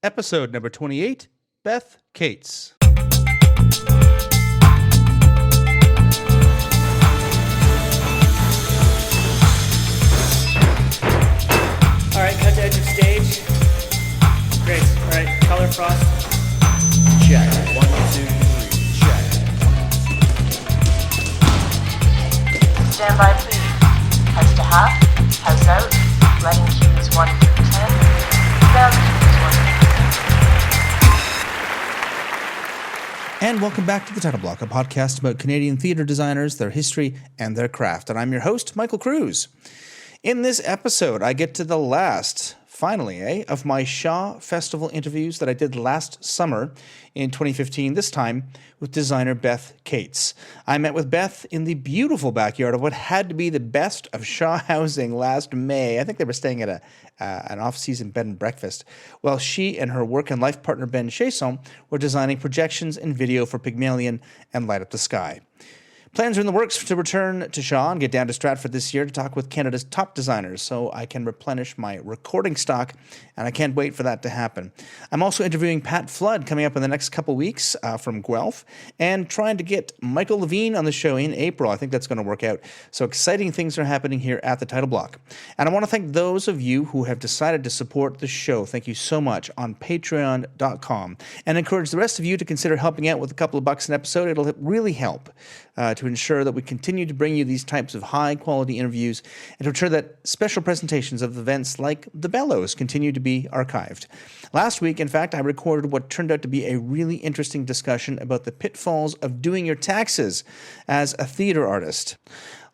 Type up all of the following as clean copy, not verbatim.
episode number 28, Beth Kates. All right, cut to edge of stage. Great. All right, color frost. Check. 1, 2, 3. Check. Stand by, please. House to half, house out, running cues 1 through 10, down cues 1 through 10. And welcome back to The Title Block, a podcast about Canadian theatre designers, their history, and their craft. And I'm your host, Michael Cruz. In this episode, I get to the last, finally, of my Shaw Festival interviews that I did last summer in 2015, this time with designer Beth Kates. I met with Beth in the beautiful backyard of what had to be the best of Shaw housing last May. I think they were staying at an off-season bed and breakfast, while she and her work and life partner Ben Chaisson were designing projections and video for Pygmalion and Light Up the Sky. Plans are in the works to return to Shaw and get down to Stratford this year to talk with Canada's top designers so I can replenish my recording stock, and I can't wait for that to happen. I'm also interviewing Pat Flood coming up in the next couple weeks from Guelph and trying to get Michael Levine on the show in April. I think that's going to work out. So exciting things are happening here at the Title Block. And I want to thank those of you who have decided to support the show. Thank you so much on patreon.com, and encourage the rest of you to consider helping out with a couple of bucks an episode. It'll really help to ensure that we continue to bring you these types of high-quality interviews and to ensure that special presentations of events like the Bellows continue to be archived. Last week, in fact, I recorded what turned out to be a really interesting discussion about the pitfalls of doing your taxes as a theater artist.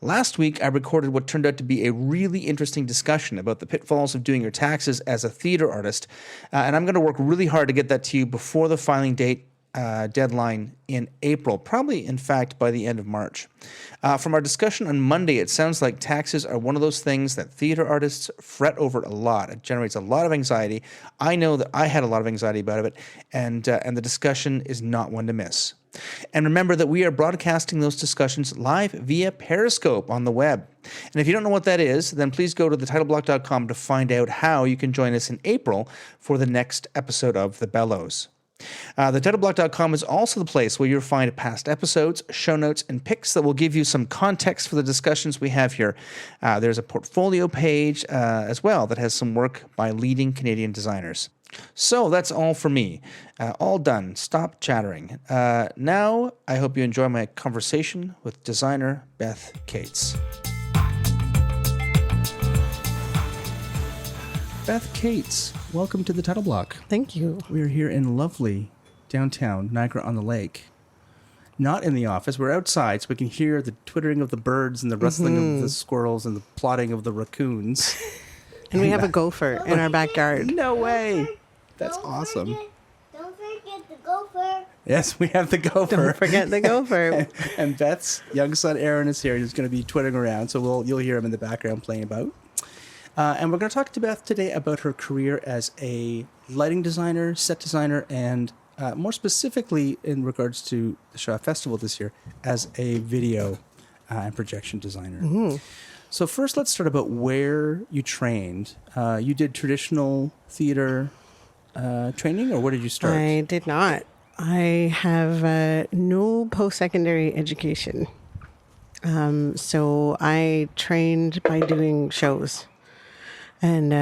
Last week, I recorded what turned out to be a really interesting discussion about the pitfalls of doing your taxes as a theater artist, and I'm going to work really hard to get that to you before the filing date deadline in April, probably, in fact, by the end of March. From our discussion on Monday, it sounds like taxes are one of those things that theater artists fret over a lot. It generates a lot of anxiety. I know that I had a lot of anxiety about it, and the discussion is not one to miss. And remember that we are broadcasting those discussions live via Periscope on the web. And if you don't know what that is, then please go to thetitleblock.com to find out how you can join us in April for the next episode of The Bellows. TheTitleBlock.com is also the place where you'll find past episodes, show notes, and pics that will give you some context for the discussions we have here. There's a portfolio page as well that has some work by leading Canadian designers. So that's all for me. All done. Stop chattering. Now, I hope you enjoy my conversation with designer Beth Kates. Beth Kates, welcome to the Title Block. Thank you. We're here in lovely downtown Niagara-On-The-Lake. Not in the office. We're outside, so we can hear the twittering of the birds and the rustling of the squirrels and the plodding of the raccoons. And we have a gopher in our backyard. No way. That's awesome. Don't forget the gopher. Yes, we have the gopher. Don't forget the gopher. and Beth's young son Aaron is here. He's going to be twittering around, so you'll hear him in the background playing about. And we're going to talk to Beth today about her career as a lighting designer, set designer, and more specifically in regards to the Shaw Festival this year, as a video and projection designer. Mm-hmm. So first, let's start about where you trained. You did traditional theater training, or where did you start? I did not. I have no post-secondary education. So I trained by doing shows. And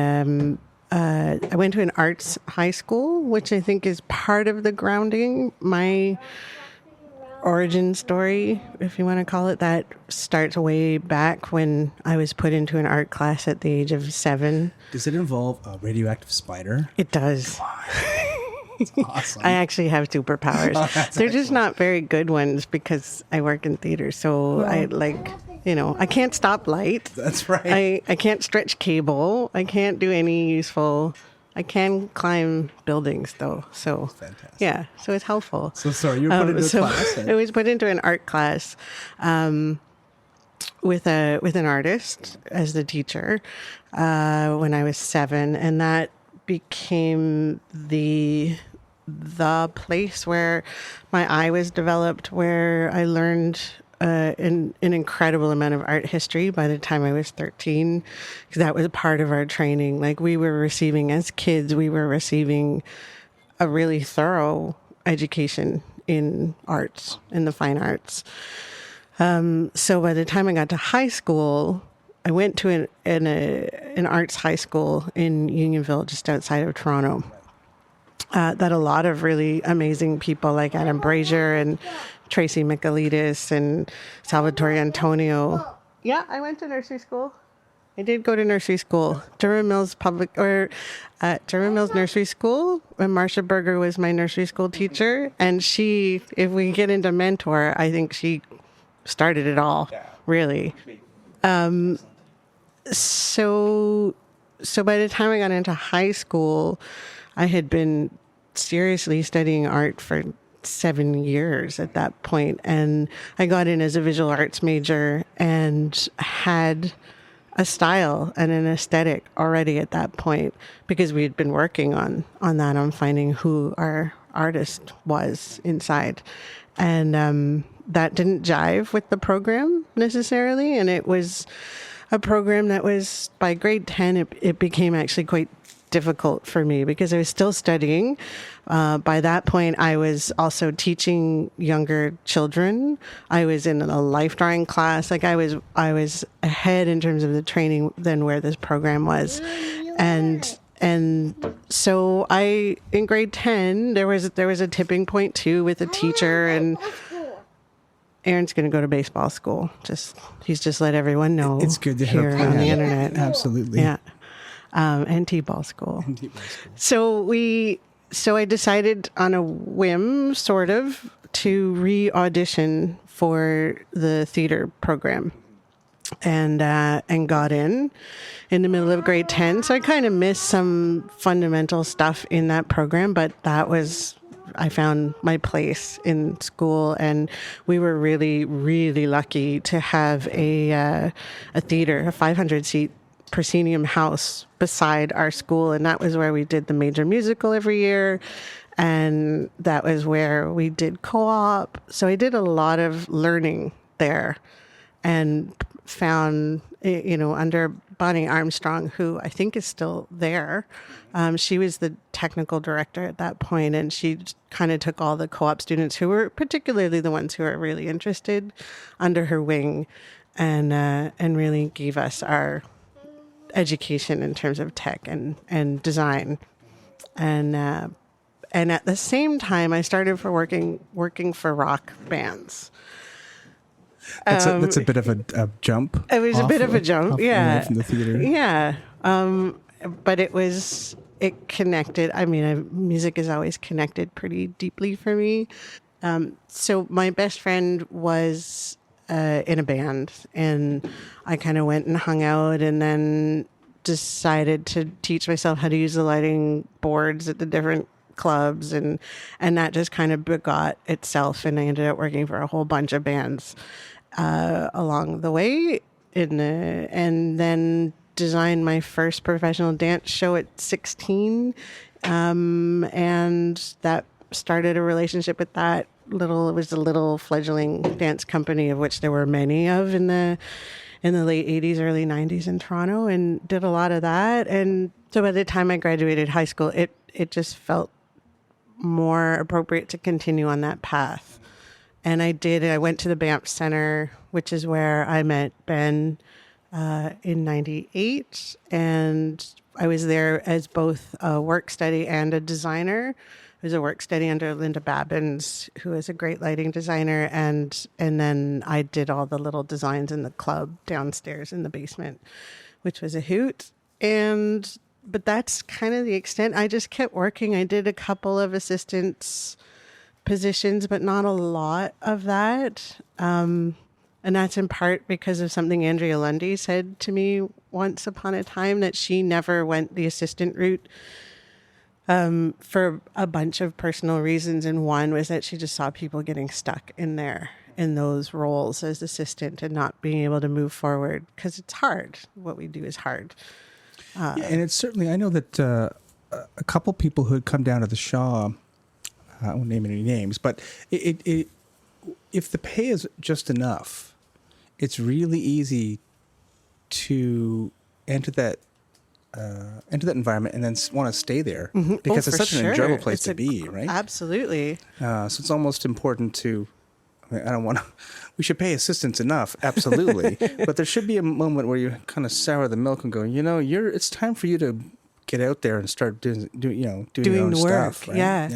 I went to an arts high school, which I think is part of the grounding. My origin story, if you want to call it that, starts way back when I was put into an art class at the age of 7. Does it involve a radioactive spider? It does. That's awesome. I actually have superpowers. They're just not very good ones because I work in theater. So I can't stop light. That's right. I can't stretch cable. I can't do any useful. I can climb buildings though. So fantastic. Yeah, so it's helpful. So sorry, you were put into a class. I was put into an art class with an artist as the teacher when I was 7, and that became the place where my eye was developed, where I learned an incredible amount of art history by the time I was 13, because that was part of our training. Like, we were receiving, as kids, a really thorough education in arts, in the fine arts. So by the time I got to high school, I went to an arts high school in Unionville, just outside of Toronto. That a lot of really amazing people like Adam Brazier and Tracy Michaelides and Salvatore Antonio. Yeah, I went to nursery school. I did go to nursery school, Durham Mills Durham Mills Nursery School. When Marcia Berger was my nursery school teacher, and she, if we get into mentor, I think she started it all, really. So by the time I got into high school, I had been seriously studying art for 7 years at that point, and I got in as a visual arts major and had a style and an aesthetic already at that point, because we had been working on that, on finding who our artist was inside. And that didn't jive with the program necessarily. And it was a program that was, by grade 10, it became actually quite difficult for me because I was still studying. By that point, I was also teaching younger children. I was in a life drawing class. Like I was ahead in terms of the training than where this program was. And so in grade 10, there was a tipping point too with a teacher, and Aaron's going to go to baseball school. He's just let everyone know. It's good to here have on the internet. Absolutely. Yeah. And T-ball school. So I decided on a whim, sort of, to re-audition for the theater program, and got in the middle of grade 10. So I kind of missed some fundamental stuff in that program, but I found my place in school, and we were really, really lucky to have a theater, a 500-seat proscenium house beside our school, and that was where we did the major musical every year, and that was where we did co-op. So I did a lot of learning there, and found, under Bonnie Armstrong, who I think is still there. She was the technical director at that point, and she kind of took all the co-op students who were particularly the ones who were really interested under her wing, and really gave us our education in terms of tech and design. And at the same time, I started working for rock bands. That's a bit of a jump. It was a bit of a jump, yeah. From the theater. Yeah. But it connected. I mean, music is always connected pretty deeply for me. So my best friend was in a band, and I kind of went and hung out, and then decided to teach myself how to use the lighting boards at the different clubs, and that just kind of begot itself, and I ended up working for a whole bunch of bands along the way, and then designed my first professional dance show at 16, and that started a relationship with that it was a little fledgling dance company, of which there were many of in the late 80s, early 90s in Toronto, and did a lot of that. And so by the time I graduated high school, it just felt more appropriate to continue on that path. And I went to the Banff Center, which is where I met Ben in 98. And I was there as both a work study and a designer. It was a work study under Linda Babbins, who is a great lighting designer. And then I did all the little designs in the club downstairs in the basement, which was a hoot. But that's kind of the extent. I just kept working. I did a couple of assistants positions, but not a lot of that. And that's in part because of something Andrea Lundy said to me once upon a time, that she never went the assistant route for a bunch of personal reasons. And one was that she just saw people getting stuck in those roles as assistant and not being able to move forward, because it's hard. What we do is hard. And it's certainly, I know that a couple people who had come down to the Shaw, I won't name any names, but if the pay is just enough, it's really easy to enter that into that environment and then want to stay there because it's for such an sure. enjoyable place It's to be, right? Absolutely. So it's almost important to. I mean, I don't want to. We should pay assistants enough, absolutely, but there should be a moment where you kind of sour the milk and go, it's time for you to get out there and start doing your own the work. stuff, right?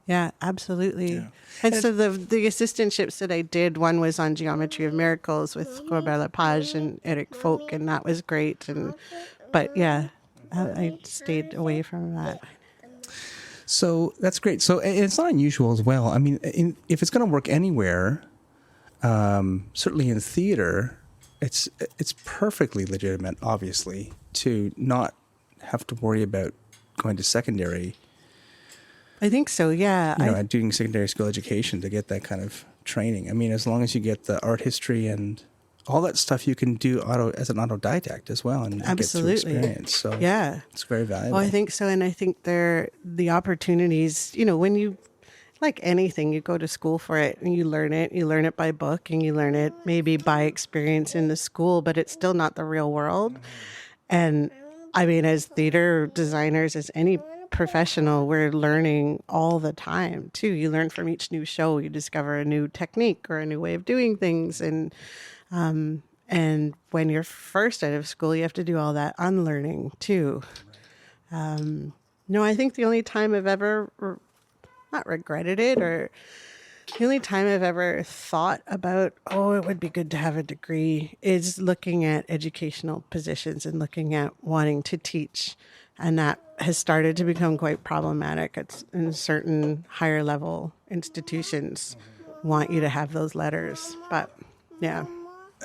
Yeah, absolutely. Yeah. And so the assistantships that I did, one was on Geometry of Miracles with Robert Lepage and Eric Folk, and that was great. But yeah, I stayed away from that. So that's great. So it's not unusual as well. I mean, if it's going to work anywhere, certainly in theater, it's perfectly legitimate, obviously, to not have to worry about going to secondary. I think so, yeah. Doing secondary school education to get that kind of training. I mean, as long as you get the art history and all that stuff, you can do as an autodidact as well and Absolutely. get through experience. So yeah, it's very valuable. Well, I think so, and I think the opportunities. When you like anything, you go to school for it and you learn it. You learn it by book and you learn it maybe by experience in the school, but it's still not the real world. And I mean, as theater designers, as any professional, we're learning all the time too. You learn from each new show. You discover a new technique or a new way of doing things, and when you're first out of school, you have to do all that unlearning too. No, I think the only time I've ever not regretted it, or the only time I've ever thought about, it would be good to have a degree, is looking at educational positions and looking at wanting to teach. And that has started to become quite problematic. It's in certain higher level institutions want you to have those letters. But yeah.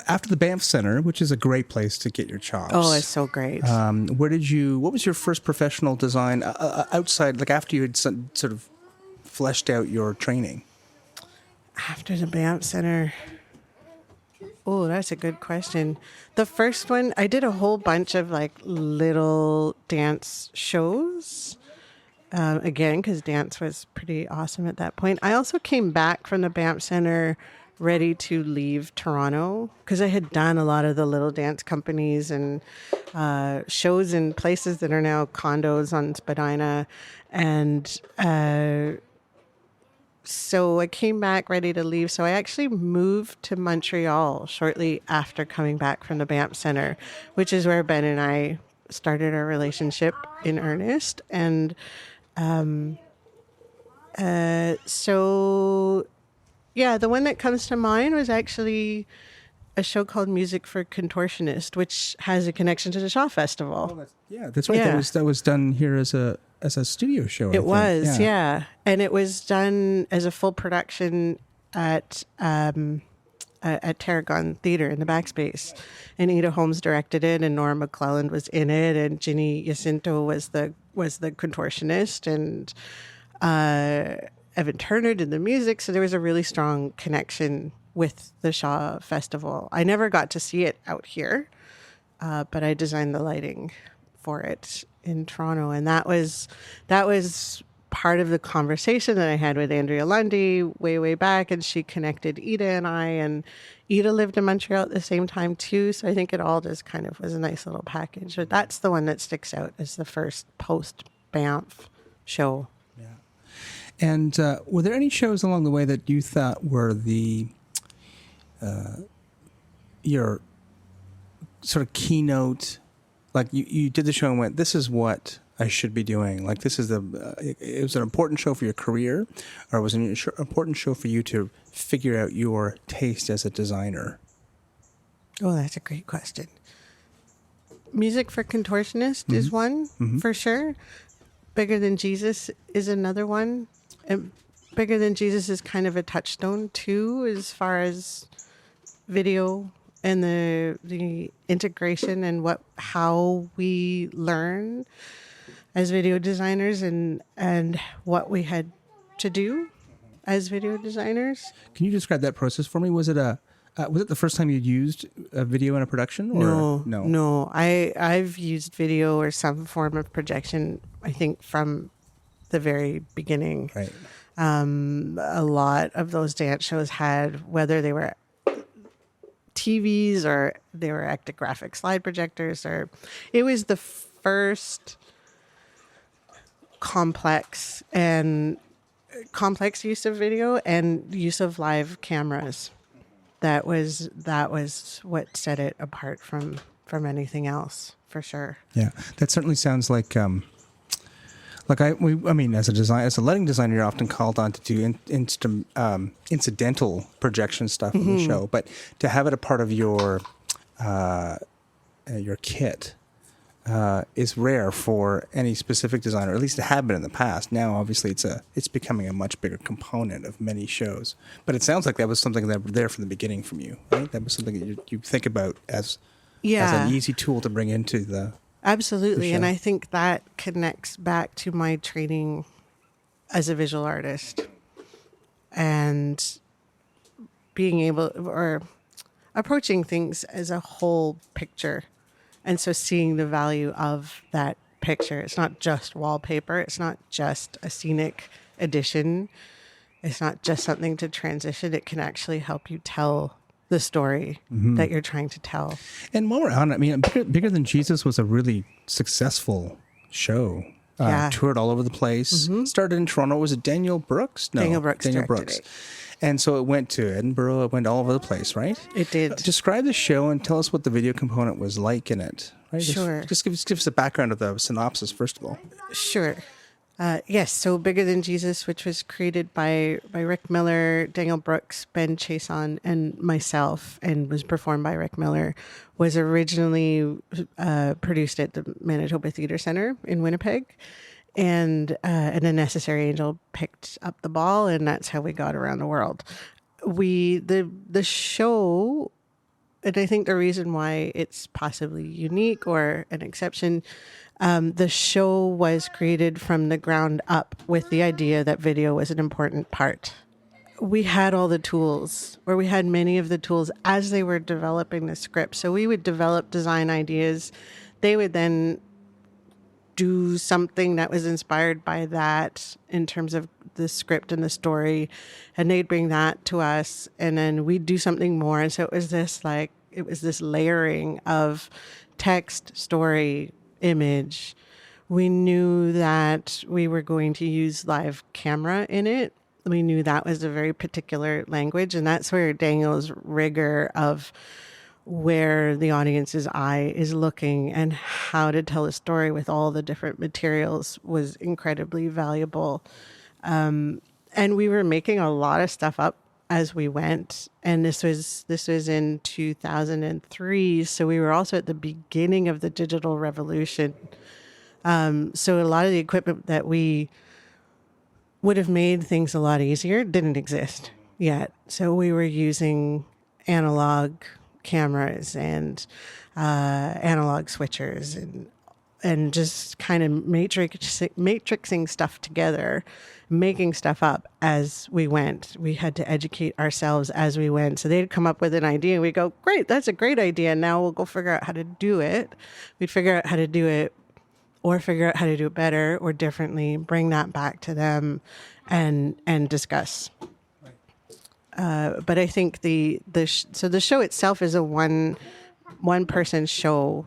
After the Banff Center, which is a great place to get your chops. Oh, it's so great. What was your first professional design outside, like after you had sort of fleshed out your training? After the Banff Center, oh, that's a good question. The first one, I did a whole bunch of like little dance shows. Again, because dance was pretty awesome at that point. I also came back from the Banff Center ready to leave Toronto because I had done a lot of the little dance companies and shows in places that are now condos on Spadina. And so I came back ready to leave. So I actually moved to Montreal shortly after coming back from the Banff Center, which is where Ben and I started our relationship in earnest. And so... yeah, the one that comes to mind was actually a show called Music for Contortionist, which has a connection to the Shaw Festival. That's right. Yeah. That was done here as a studio show. It was, yeah. And it was done as a full production at Tarragon Theatre in the Backspace. And Ada Holmes directed it, and Nora McClelland was in it, and Ginny Jacinto was the contortionist, and Evan Turner did the music, so there was a really strong connection with the Shaw Festival. I never got to see it out here, but I designed the lighting for it in Toronto, and that was part of the conversation that I had with Andrea Lundy way back, and she connected Ida and I, and Ida lived in Montreal at the same time too, so I think it all just kind of was a nice little package. But that's the one that sticks out as the first post-Banff show. And were there any shows along the way that you thought were your sort of keynote? Like you did the show and went, this is what I should be doing. Like this is it was an important show for your career, or was it an important show for you to figure out your taste as a designer? Oh, that's a great question. Music for Contortionist is one, for sure. Bigger Than Jesus is another one. And Bigger Than Jesus is kind of a touchstone too, as far as video and the integration and how we learn as video designers and what we had to do as video designers. Can you describe that process for me? Was it the first time you'd used a video in a production? Or? No. I've used video or some form of projection, I think, from the very beginning. Right. A lot of those dance shows had, whether they were TVs or they were active graphic slide projectors, or it was the first complex use of video and use of live cameras. That was what set it apart from anything else, for sure. Yeah, that certainly sounds like I mean, as a lighting designer, you're often called on to do incidental projection stuff in the show, but to have it a part of your kit is rare for any specific designer, at least it had been in the past. Now, obviously, it's becoming a much bigger component of many shows. But it sounds like that was something that was there from the beginning from you, right? That was something that you think about as an easy tool to bring into the Absolutely. the show. And I think that connects back to my training as a visual artist and being able or approaching things as a whole picture. And so seeing the value of that picture. It's not just wallpaper. It's not just a scenic addition. It's not just something to transition. It can actually help you tell the story that you're trying to tell. And while we're on it, I mean, Bigger Than Jesus was a really successful show. Toured all over the place. Started in Toronto. Was it Daniel Brooks? No, Daniel Brooks Daniel directed Brooks. it. And so it went to Edinburgh. It went all over the place, right? It did. Describe the show and tell us what the video component was like in it. Right? Sure. Just give us a background of the synopsis, first of all. Sure. Yes, so Bigger Than Jesus, which was created by Rick Miller, Daniel Brooks, Ben Chaisson, and myself, and was performed by Rick Miller, was originally produced at the Manitoba Theatre Centre in Winnipeg. And A Necessary Angel picked up the ball, and that's how we got around the world. The show, and I think the reason why it's possibly unique or an exception, the show was created from the ground up with the idea that video was an important part. We had all the tools, or we had many of the tools as they were developing the script. So we would develop design ideas. They would then do something that was inspired by that in terms of the script and the story, and they'd bring that to us, and then we'd do something more. And so it was this layering of text, story, image. We knew that we were going to use live camera in it. We knew that was a very particular language, and that's where Daniel's rigor of where the audience's eye is looking and how to tell a story with all the different materials was incredibly valuable. And we were making a lot of stuff up as we went. And this was in 2003. So we were also at the beginning of the digital revolution. So a lot of the equipment that we would have made things a lot easier didn't exist yet. So we were using analog cameras and analog switchers and just kind of matrixing stuff together, making stuff up as we went. We had to educate ourselves as we went. So they'd come up with an idea and we'd go, great, that's a great idea. Now we'll go figure out how to do it. We'd figure out how to do it or figure out how to do it better or differently, bring that back to them and discuss. But I think the show itself is a one person show,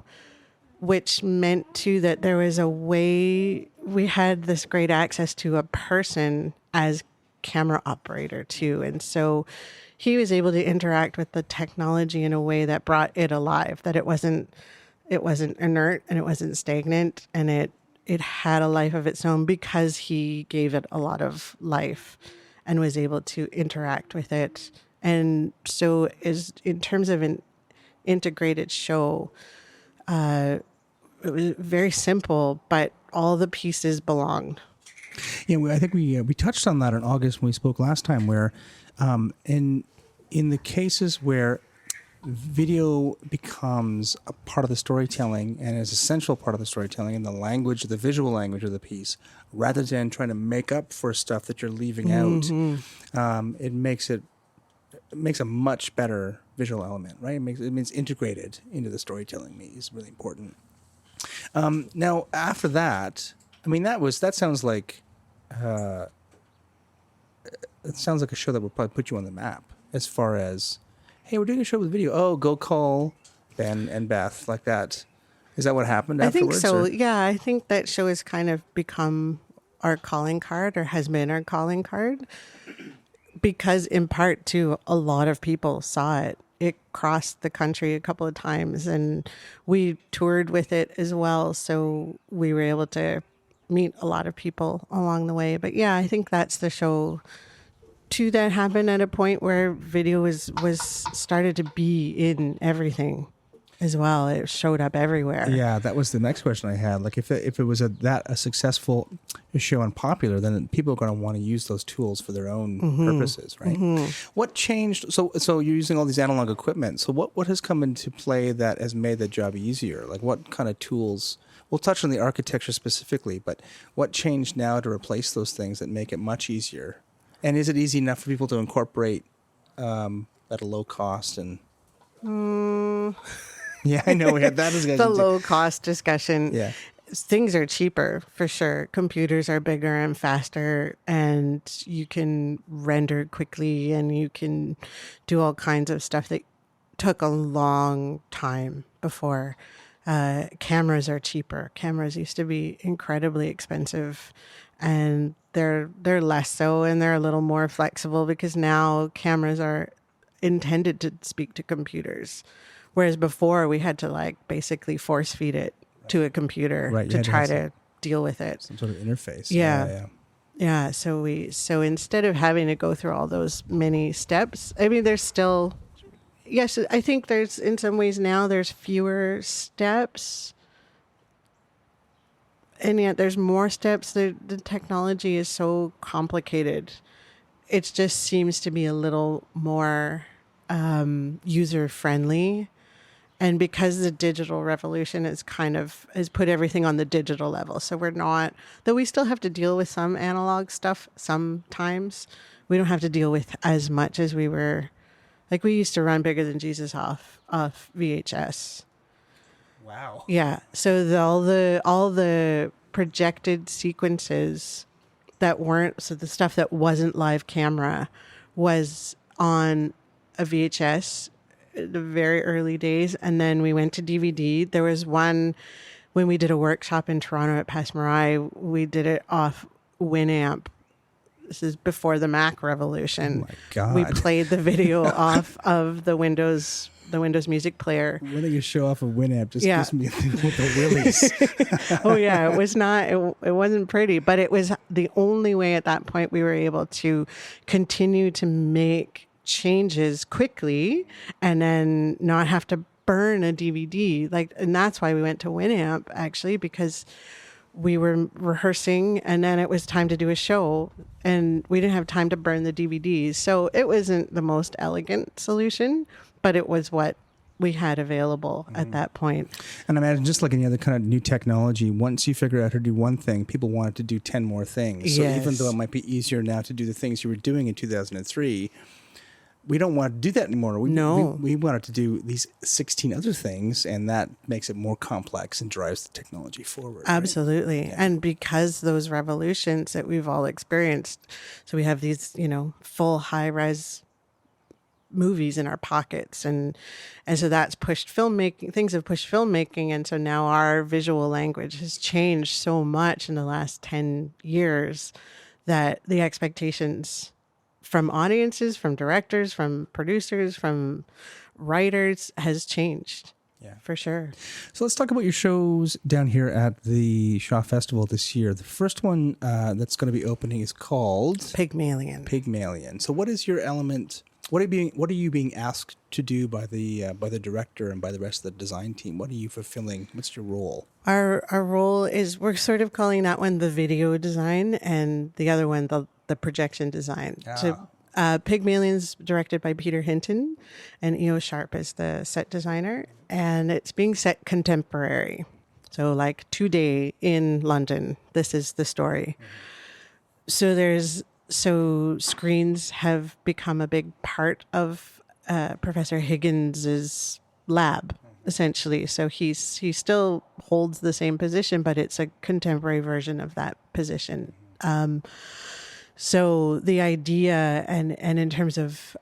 which meant too that there was a way we had this great access to a person as camera operator too, and so he was able to interact with the technology in a way that brought it alive. That it wasn't inert and it wasn't stagnant, and it had a life of its own because he gave it a lot of life and was able to interact with it. And so in terms of an integrated show, it was very simple, but all the pieces belonged. Yeah, I think we touched on that in August when we spoke last time, where in the cases where video becomes a part of the storytelling and is an essential part of the storytelling and the visual language of the piece, rather than trying to make up for stuff that you're leaving out, it makes a much better visual element, right? It means integrated into the storytelling is really important. Now, after that, I mean, that sounds like a show that would probably put you on the map as far as, hey, we're doing a show with video. Oh, go call Ben and Beth, like that. Is that what happened I think afterwards? so. or- Yeah, I think that show has kind of become our calling card, or has been our calling card, because in part too, a lot of people saw it. It crossed the country a couple of times, and we toured with it as well. So we were able to meet a lot of people along the way. But yeah, I think that's the show too that happened at a point where video was started to be in everything as well. It showed up everywhere. Yeah, that was the next question I had. Like, if it was a successful show and popular, then people are going to want to use those tools for their own purposes, right? What changed? So you're using all these analog equipment. So what has come into play that has made the job easier? Like, what kind of tools? We'll touch on the architecture specifically, but what changed now to replace those things that make it much easier? And is it easy enough for people to incorporate at a low cost? And yeah, I know we had that discussion. The too. low cost discussion. Yeah. Things are cheaper for sure. Computers are bigger and faster, and you can render quickly, and you can do all kinds of stuff that took a long time before. Cameras are cheaper. Cameras used to be incredibly expensive, and they're less so, and they're a little more flexible because now cameras are intended to speak to computers. Whereas before we had to like basically force feed it to a computer to try to deal with it. Some sort of interface. Yeah. So instead of having to go through all those many steps, I mean, there's still, yes, I think there's in some ways now there's fewer steps, and yet there's more steps. The technology is so complicated. It just seems to be a little more user friendly. And because the digital revolution has put everything on the digital level. So we're not, though we still have to deal with some analog stuff sometimes, we don't have to deal with as much as we were, like we used to run Bigger Than Jesus off VHS. Wow. Yeah. So all the projected sequences that weren't, so the stuff that wasn't live camera was on a VHS the very early days, and then we went to DVD. There was one when we did a workshop in Toronto at Passmarais, we did it off WinAmp. This is before the Mac revolution. Oh my God. We played the video off of the Windows music player. When you show off a WinAmp just gives me with the willies. Oh yeah, it was not. It wasn't pretty, but it was the only way at that point we were able to continue to make changes quickly and then not have to burn a DVD. And that's why we went to WinAmp actually, because we were rehearsing and then it was time to do a show and we didn't have time to burn the DVDs. So it wasn't the most elegant solution, but it was what we had available at that point. And imagine just like any other kind of new technology, once you figure out how to do one thing, people wanted to do 10 more things. So even though it might be easier now to do the things you were doing in 2003, we don't want to do that anymore. We wanted to do these 16 other things, and that makes it more complex and drives the technology forward. Absolutely. Right? Yeah. And because those revolutions that we've all experienced, so we have these, full high-res movies in our pockets, and so that's pushed filmmaking. Things have pushed filmmaking, and so now our visual language has changed so much in the last 10 years that the expectations from audiences, from directors, from producers, from writers has changed. Yeah, for sure. So let's talk about your shows down here at the Shaw Festival this year. The first one that's going to be opening is called Pygmalion. So what is your element? What are you being asked to do by the director and by the rest of the design team? What are you fulfilling? What's your role? Our role is, we're sort of calling that one the video design and the other one the projection design. So Pygmalion's directed by Peter Hinton, and E.O. Sharp is the set designer, and it's being set contemporary. So like today in London, this is the story. So screens have become a big part of Professor Higgins's lab, essentially. So he still holds the same position, but it's a contemporary version of that position. So the idea, and in terms of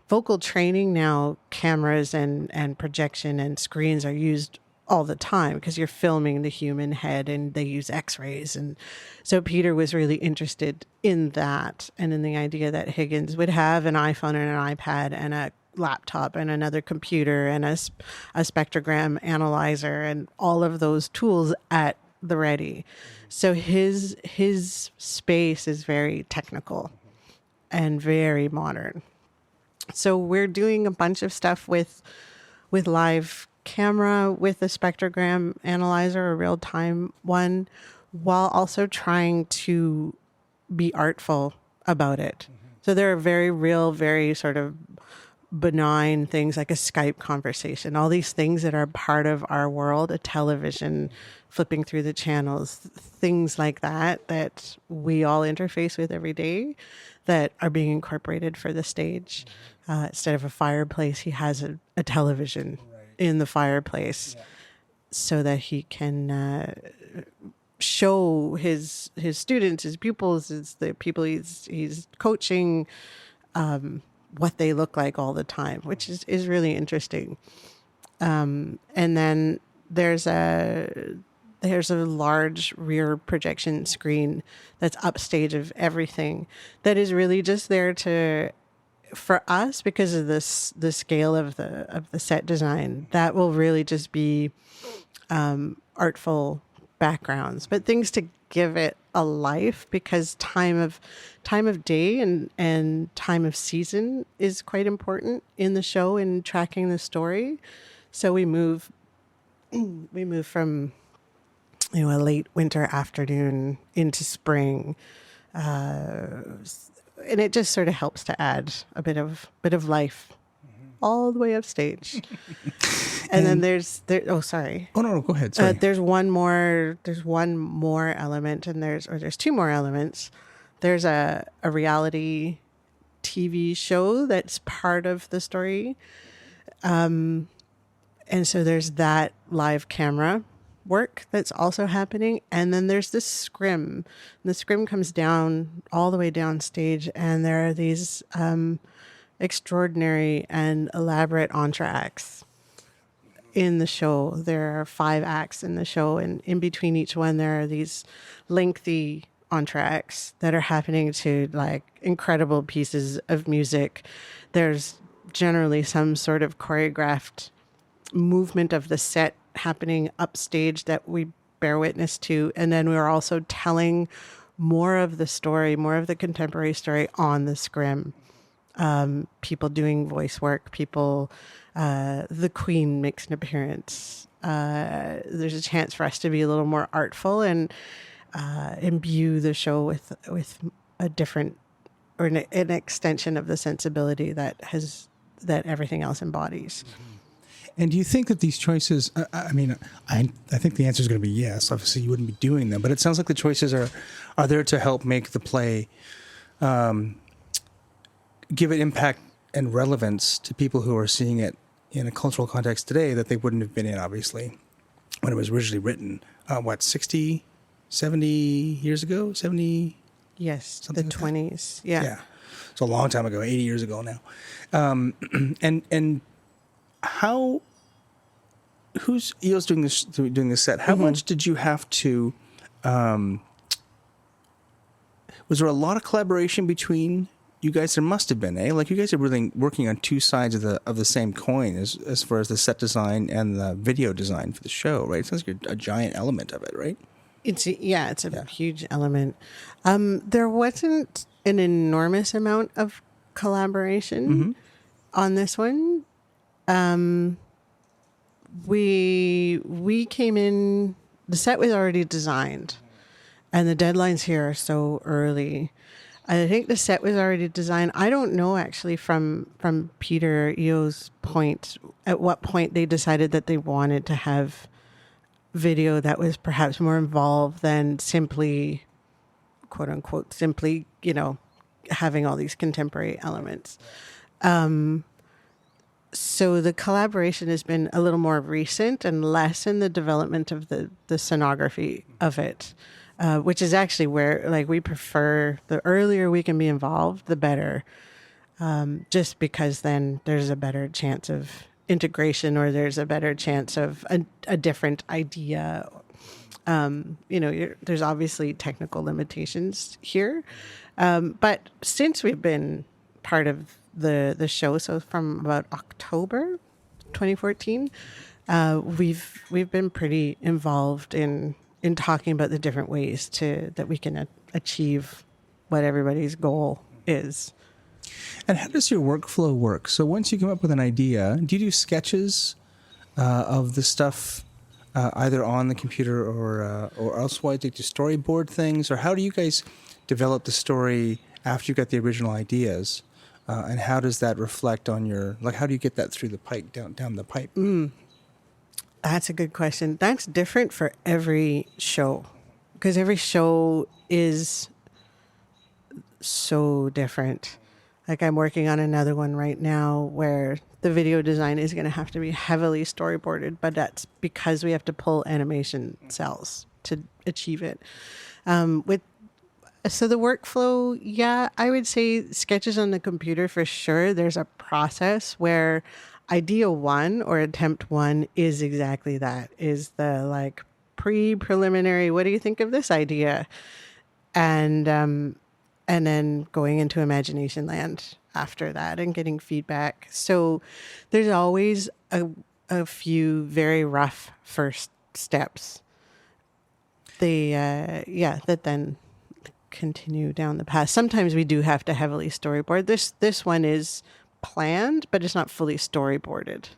vocal training now, cameras and projection and screens are used all the time because you're filming the human head and they use x-rays. And so Peter was really interested in that and in the idea that Higgins would have an iPhone and an iPad and a laptop and another computer and a spectrogram analyzer and all of those tools at the ready. So his space is very technical and very modern. So we're doing a bunch of stuff with live camera, with a spectrogram analyzer, a real-time one, while also trying to be artful about it. So there are very real, very sort of benign things like a Skype conversation, all these things that are part of our world, a television, flipping through the channels, things like that we all interface with every day that are being incorporated for the stage. Instead of a fireplace, he has a television in the fireplace so that he can show his students, his pupils, the people he's coaching, what they look like all the time, which is really interesting. And then there's a large rear projection screen that's upstage of everything that is really just there for us, because of the scale of the set design, that will really just be artful backgrounds, but things to give it a life, because time of day and time of season is quite important in the show in tracking the story. So we move from a late winter afternoon into spring, and it just sort of helps to add a bit of life all the way upstage. And then there's sorry. Oh no, go ahead. Sorry. There's one more element, and there's two more elements. There's a reality TV show that's part of the story. And so there's that live camera work that's also happening. And then there's this scrim. The scrim comes down all the way down stage, and there are these extraordinary and elaborate entr'actes in the show. There are 5 acts in the show, and in between each one there are these lengthy entr'actes that are happening to like incredible pieces of music. There's generally some sort of choreographed movement of the set happening upstage that we bear witness to, and then we're also telling more of the story, more of the contemporary story on the scrim. People doing voice work, the Queen makes an appearance. There's a chance for us to be a little more artful and imbue the show with a different, or an extension of the sensibility that everything else embodies. And do you think that these choices, I think the answer is going to be yes. Obviously, you wouldn't be doing them. But it sounds like the choices are there to help make the play, give it impact and relevance to people who are seeing it in a cultural context today that they wouldn't have been in, obviously, when it was originally written. 60, 70 years ago? 70? Yes, the like 20s. Yeah. So a long time ago, 80 years ago now. And how, who's EO's doing this set? How much did you have to, was there a lot of collaboration between you guys? There must have been, eh? Like you guys are really working on two sides of the same coin as far as the set design and the video design for the show, right? It sounds like a giant element of it, right? It's a huge element. There wasn't an enormous amount of collaboration on this one. We came in, the set was already designed, and the deadlines here are so early. I think the set was already designed. I don't know actually from Peter EO's point, at what point they decided that they wanted to have video that was perhaps more involved than simply, quote unquote, having all these contemporary elements. So the collaboration has been a little more recent and less in the development of the scenography of it, which is actually where we prefer the earlier we can be involved, the better, just because then there's a better chance of integration, or there's a better chance of a different idea. There's obviously technical limitations here. But since we've been part of the show, so from about October 2014, we've been pretty involved in talking about the different ways that we can achieve what everybody's goal is. And how does your workflow work? So once you come up with an idea, do you do sketches of the stuff either on the computer or elsewise? Do you storyboard things, or how do you guys develop the story after you got the original ideas? And how does that reflect on how do you get that through the pipe, down the pipe? That's a good question. That's different for every show, because every show is so different. Like, I'm working on another one right now where the video design is going to have to be heavily storyboarded, but that's because we have to pull animation cells to achieve it. So the workflow, yeah, I would say sketches on the computer for sure. There's a process where idea one or attempt one is exactly that, is the preliminary, what do you think of this idea? And then going into imagination land after that and getting feedback. So there's always a few very rough first steps. That then continue down the path. Sometimes we do have to heavily storyboard. This one is planned, but it's not fully storyboarded.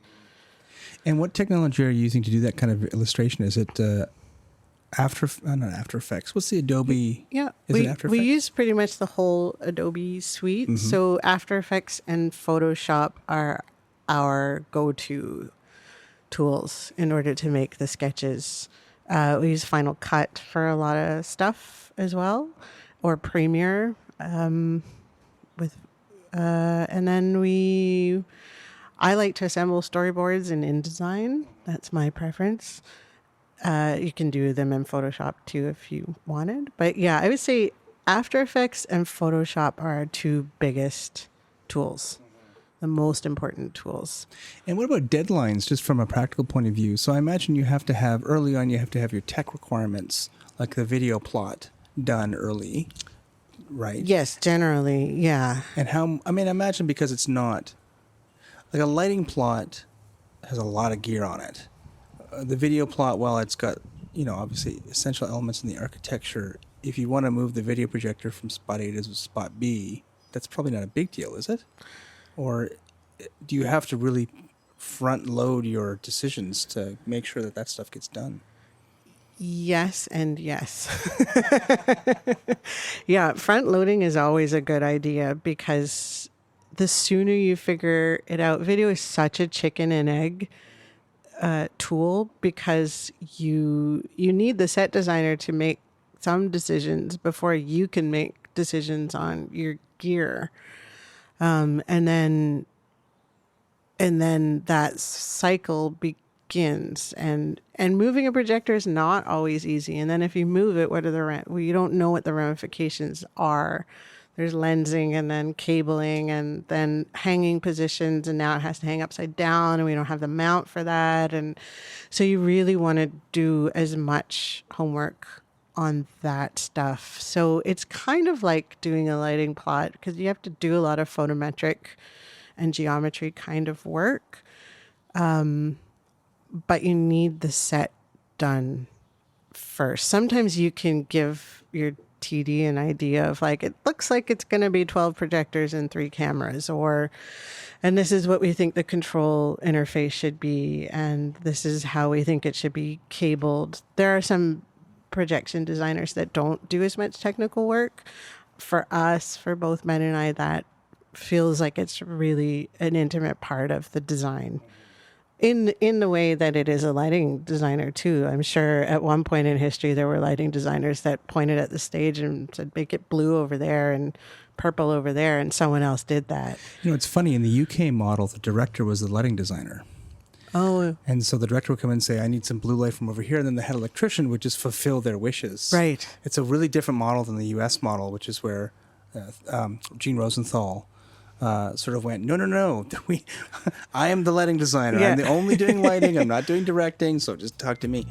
And what technology are you using to do that kind of illustration? Is it not After Effects? What's the Adobe? Yeah, Is it After Effects? We use pretty much the whole Adobe suite. Mm-hmm. So After Effects and Photoshop are our go-to tools in order to make the sketches. We use Final Cut for a lot of stuff as well, or Premiere. And then I like to assemble storyboards in InDesign. That's my preference. You can do them in Photoshop too if you wanted. But yeah, I would say After Effects and Photoshop are our two biggest tools, the most important tools. And what about deadlines, just from a practical point of view? So I imagine you have to have your tech requirements, like the video plot, done early, right? Yes, generally, yeah. And I imagine, because it's not, like, a lighting plot has a lot of gear on it. The video plot, while it's got, obviously essential elements in the architecture, if you want to move the video projector from spot A to spot B, that's probably not a big deal, is it? Or do you have to really front load your decisions to make sure that stuff gets done? Yes and yes. Yeah, front loading is always a good idea, because the sooner you figure it out, video is such a chicken and egg tool, because you need the set designer to make some decisions before you can make decisions on your gear. And then that cycle begins, and moving a projector is not always easy. And then if you move it, you don't know what the ramifications are. There's lensing, and then cabling, and then hanging positions, and now it has to hang upside down, and we don't have the mount for that. And so you really want to do as much homework on that stuff. So it's kind of like doing a lighting plot, because you have to do a lot of photometric and geometry kind of work. But you need the set done first. Sometimes you can give your TD an idea of, like, it looks like it's going to be 12 projectors and 3 cameras, and this is what we think the control interface should be, and this is how we think it should be cabled. There are some projection designers that don't do as much technical work. For us, for both Ben and I, that feels like it's really an intimate part of the design. In the way that it is a lighting designer too. I'm sure at one point in history there were lighting designers that pointed at the stage and said, make it blue over there and purple over there, and someone else did that. It's funny, in the UK model, the director was the lighting designer. Oh. And so the director would come in and say, I need some blue light from over here, and then the head electrician would just fulfill their wishes. Right. It's a really different model than the US model, which is where Gene Rosenthal sort of went, no. I am the lighting designer. Yeah. I'm the only doing lighting. I'm not doing directing, so just talk to me.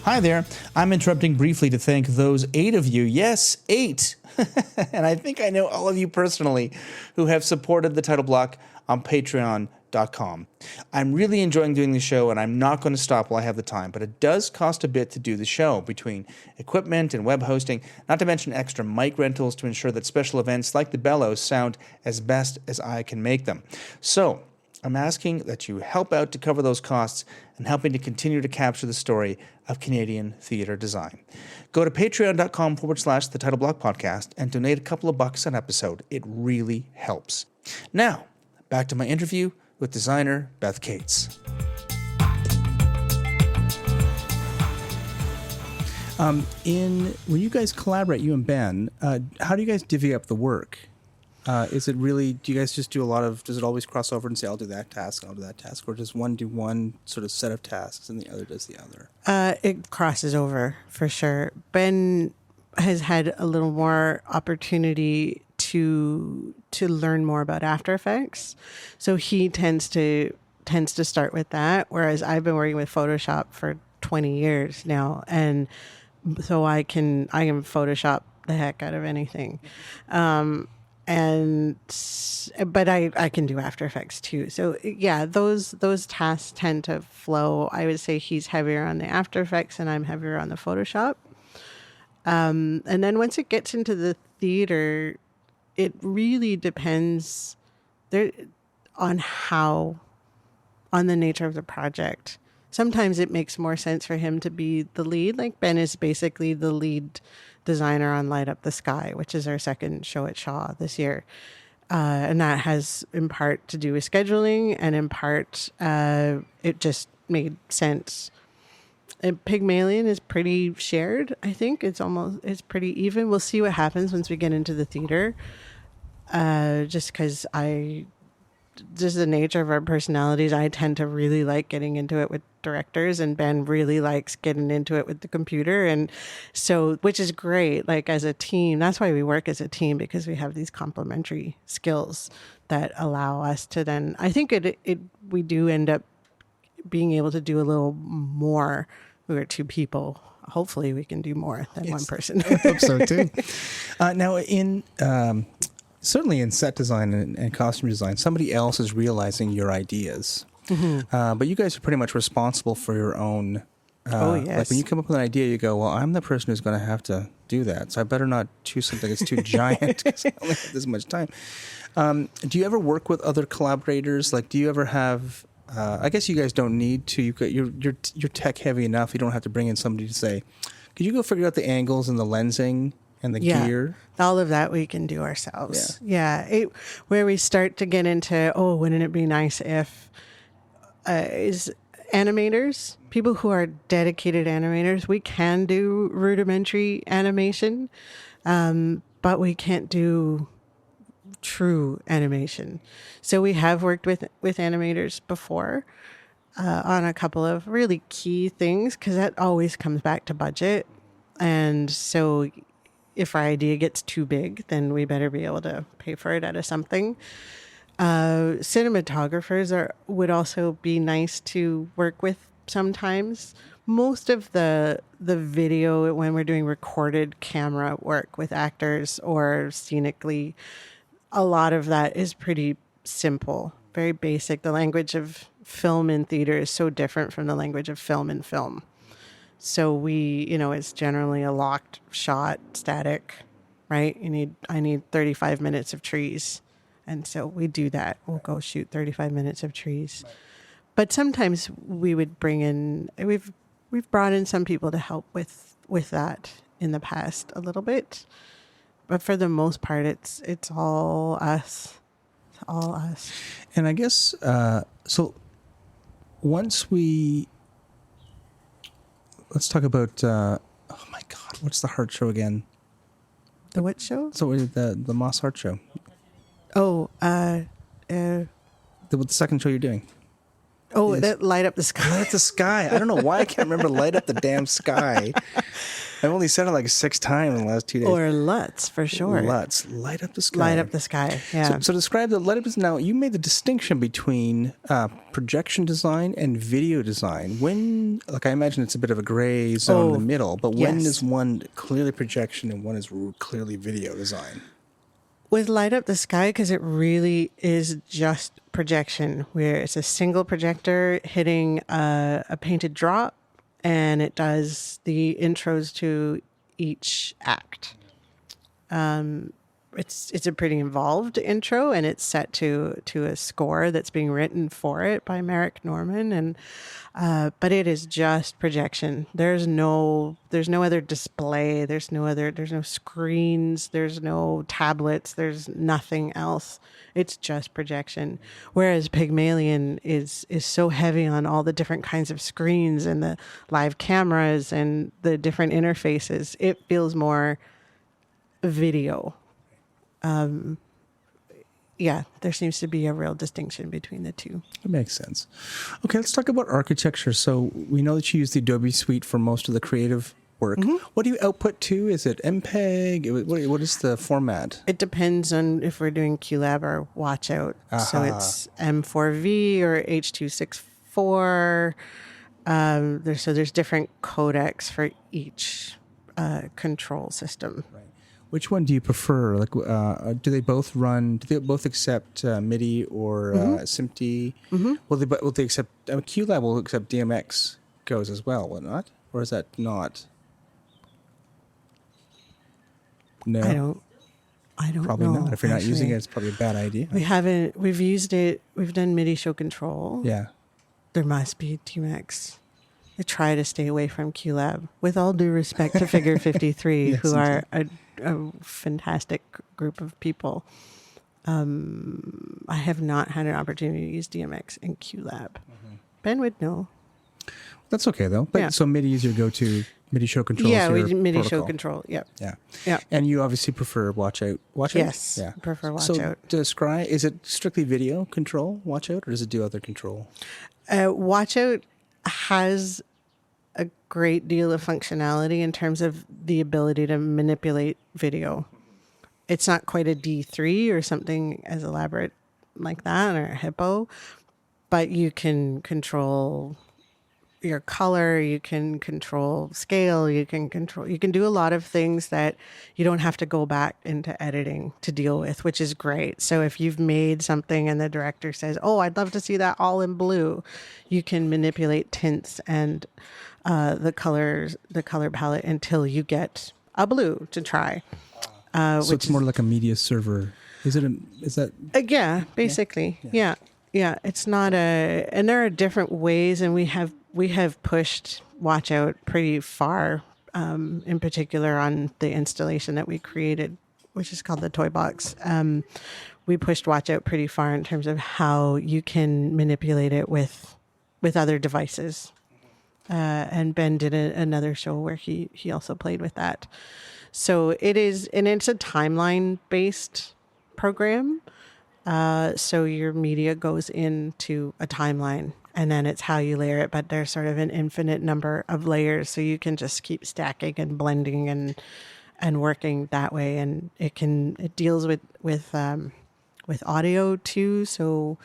Hi there. I'm interrupting briefly to thank those 8 of you. Yes, 8. And I think I know all of you personally who have supported the title block on patreon.com. I'm really enjoying doing the show, and I'm not going to stop while I have the time, but it does cost a bit to do the show between equipment and web hosting, not to mention extra mic rentals to ensure that special events like the Bellows sound as best as I can make them. So I'm asking that you help out to cover those costs and helping to continue to capture the story of Canadian theatre design. Go to patreon.com/the Title Block Podcast and donate a couple of bucks an episode. It really helps. Now, back to my interview with designer Beth Kates. When you guys collaborate, you and Ben, how do you guys divvy up the work? Is it really, do you guys just do does it always cross over and say, I'll do that task, I'll do that task? Or does one do one sort of set of tasks and the other does the other? It crosses over for sure. Ben has had a little more opportunity to learn more about After Effects. So he tends to start with that, whereas I've been working with Photoshop for 20 years now. And so I can Photoshop the heck out of anything. But I can do After Effects too. So yeah, those tasks tend to flow. I would say he's heavier on the After Effects and I'm heavier on the Photoshop. And then once it gets into the theater, it really depends on the nature of the project. Sometimes it makes more sense for him to be the lead. Like Ben is basically the lead designer on Light Up the Sky, which is our second show at Shaw this year. And that has in part to do with scheduling and in part it just made sense. And Pygmalion is pretty shared, I think. It's pretty even. We'll see what happens once we get into the theater. Just because just the nature of our personalities, I tend to really like getting into it with directors and Ben really likes getting into it with the computer. And so, which is great, like as a team, that's why we work as a team, because we have these complementary skills that allow us to then, I think we do end up being able to do a little more. We were 2 people. Hopefully we can do more than one person. I hope so too. Now certainly in set design and costume design, somebody else is realizing your ideas. Mm-hmm. But you guys are pretty much responsible for your own. Yes. Like when you come up with an idea, you go, well, I'm the person who's going to have to do that. So I better not choose something that's too giant because I only have this much time. Do you ever work with other collaborators? Like, do you ever have, I guess you guys don't need to. You're tech heavy enough. You don't have to bring in somebody to say, could you go figure out the angles and the lensing and the gear? All of that we can do ourselves. Yeah. Where we start to get into, wouldn't it be nice if is animators, people who are dedicated animators, we can do rudimentary animation, but we can't do true animation. So we have worked with animators before on a couple of really key things, because that always comes back to budget. And so if our idea gets too big, then we better be able to pay for it out of something. Cinematographers would also be nice to work with sometimes. Most of the video, when we're doing recorded camera work with actors or scenically, a lot of that is pretty simple, very basic. The language of film in theater is so different from the language of film in film. So it's generally a locked shot, static, right? I need 35 minutes of trees. And so we do that. We'll go shoot 35 minutes of trees. Right. But sometimes we would bring in, we've brought in some people to help with that in the past a little bit. But for the most part, it's all us. It's all us. And I guess, so once let's talk about, oh my God, what's the Heart Show again? The what show? So the Moss Heart Show. Oh, the second show you're doing. Oh, that Light Up the Sky. Light Up the Sky. I don't know why I can't remember Light Up the damn Sky. I've only said it like 6 times in the last 2 days. Or LUTs for short. LUTs, light up the sky. Light up the sky. Yeah. So describe the light up. Now, you made the distinction between projection design and video design. When, like, I imagine it's a bit of a gray zone in the middle, but when yes. is one clearly projection and one is clearly video design? With Light Up the Sky, because it really is just projection, where it's a single projector hitting a painted drop, and it does the intros to each act. It's a pretty involved intro, and it's set to a score that's being written for it by Marc Norman, and but it is just projection. There's no other display. There's no screens. There's no tablets. There's nothing else. It's just projection. Whereas Pygmalion is so heavy on all the different kinds of screens and the live cameras and the different interfaces. It feels more video. Yeah, there seems to be a real distinction between the two. That makes sense. Okay, let's talk about architecture. So we know that you use the Adobe Suite for most of the creative work. Mm-hmm. What do you output to? Is it MPEG? What is the format? It depends on if we're doing QLab or Watchout. So it's M4V or H.264. There's different codecs for each control system. Right. Which one do you prefer? Like, do they both run? Do they both accept MIDI or SMPTE? Mm-hmm. Will they accept? QLab will accept DMX goes as well, will it not? Or is that not? No, I don't probably know. Not. If you're not actually. using it, it's probably a bad idea. We haven't. We've used it. We've done MIDI show control. Yeah. There must be DMX. I try to stay away from QLab. With all due respect to Figure 53, yes, who are a fantastic group of people, I have not had an opportunity to use DMX in QLab. Mm-hmm. Ben would know. That's okay, though. But so MIDI is your go-to. MIDI show control. Yeah, we do MIDI protocol. show control. Yep. Yeah. Yeah. And you obviously prefer Watchout. Yes. Yeah. Prefer Watchout. So describe, is it strictly video control, Watchout, or does it do other control? Watchout has a great deal of functionality in terms of the ability to manipulate video. It's not quite a D3 or something as elaborate like that, or a Hippo, but you can control your color, you can control scale, you can do a lot of things that you don't have to go back into editing to deal with, which is great. So if you've made something and the director says, "Oh, I'd love to see that all in blue," you can manipulate tints and the color palette until you get a blue to try. So it's more like a media server. Is that? Yeah, basically. Yeah. It's not and there are different ways, and we have pushed Watchout pretty far, in particular on the installation that we created, which is called the Toy Box. We pushed Watchout pretty far in terms of how you can manipulate it with other devices. And Ben did another show where he also played with that. So it's a timeline-based program. So your media goes into a timeline, and then it's how you layer it. But there's sort of an infinite number of layers, so you can just keep stacking and blending and working that way. And it deals with audio too, so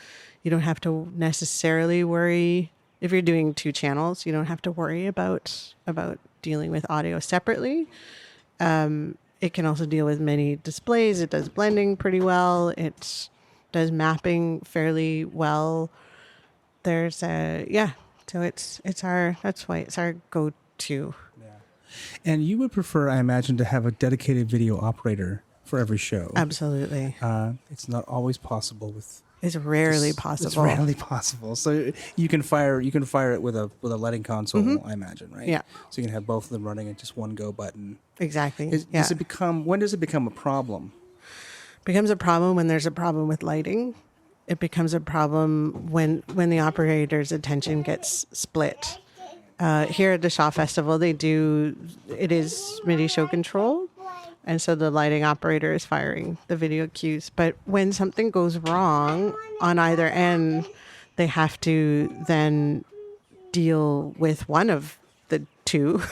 you don't have to necessarily worry. If you're doing 2 channels, you don't have to worry about dealing with audio separately. It can also deal with many displays. It does blending pretty well. It does mapping fairly well. There's so that's why it's our go-to. Yeah. And you would prefer, I imagine, to have a dedicated video operator for every show. Absolutely. It's not always possible with. It's rarely possible. It's rarely possible. So you can fire it with a lighting console, mm-hmm. I imagine, right? Yeah. So you can have both of them running at just one go button. Exactly. When does it become a problem? It becomes a problem when there's a problem with lighting. It becomes a problem when the operator's attention gets split. Here at the Shaw Festival, it is MIDI show control. And so the lighting operator is firing the video cues. But when something goes wrong on either end, they have to then deal with one of the two.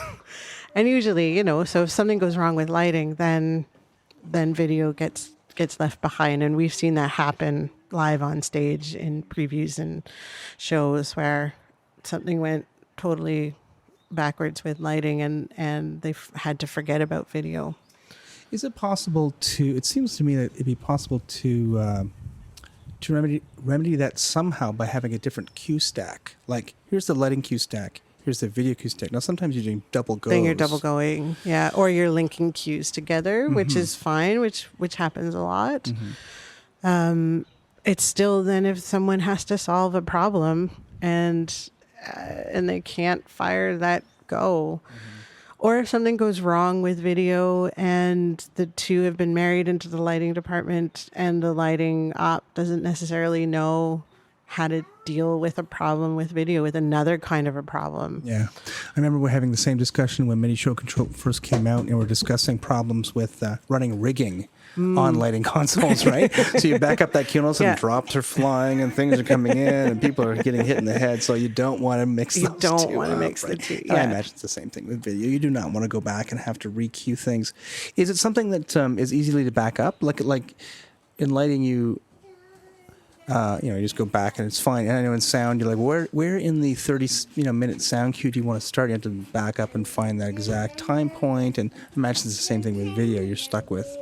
And usually, so if something goes wrong with lighting, then video gets left behind. And we've seen that happen live on stage in previews and shows where something went totally backwards with lighting and they've had to forget about video. Is it possible it seems to me that it'd be possible to remedy that somehow by having a different cue stack. Like, here's the lighting cue stack, here's the video cue stack. Now, sometimes you're doing double goes. Then you're double going, yeah. Or you're linking cues together, which is fine, which happens a lot. It's still then if someone has to solve a problem and they can't fire that go. Or if something goes wrong with video and the two have been married into the lighting department and the lighting op doesn't necessarily know how to deal with a problem with video, with another kind of a problem. Yeah. I remember we're having the same discussion when Mini Show Control first came out, and we're discussing problems with running rigging on lighting consoles, right? So you back up that cue, and some drops are flying and things are coming in and people are getting hit in the head, so you don't want to mix those two. You don't want to mix the two. Yeah. I imagine it's the same thing with video. You do not want to go back and have to re-cue things. Is it something that is easily to back up? Like in lighting, you just go back and it's fine. And I know in sound, you're like, where in the 30-minute sound cue do you want to start? You have to back up and find that exact time point. And I imagine it's the same thing with video. You're stuck with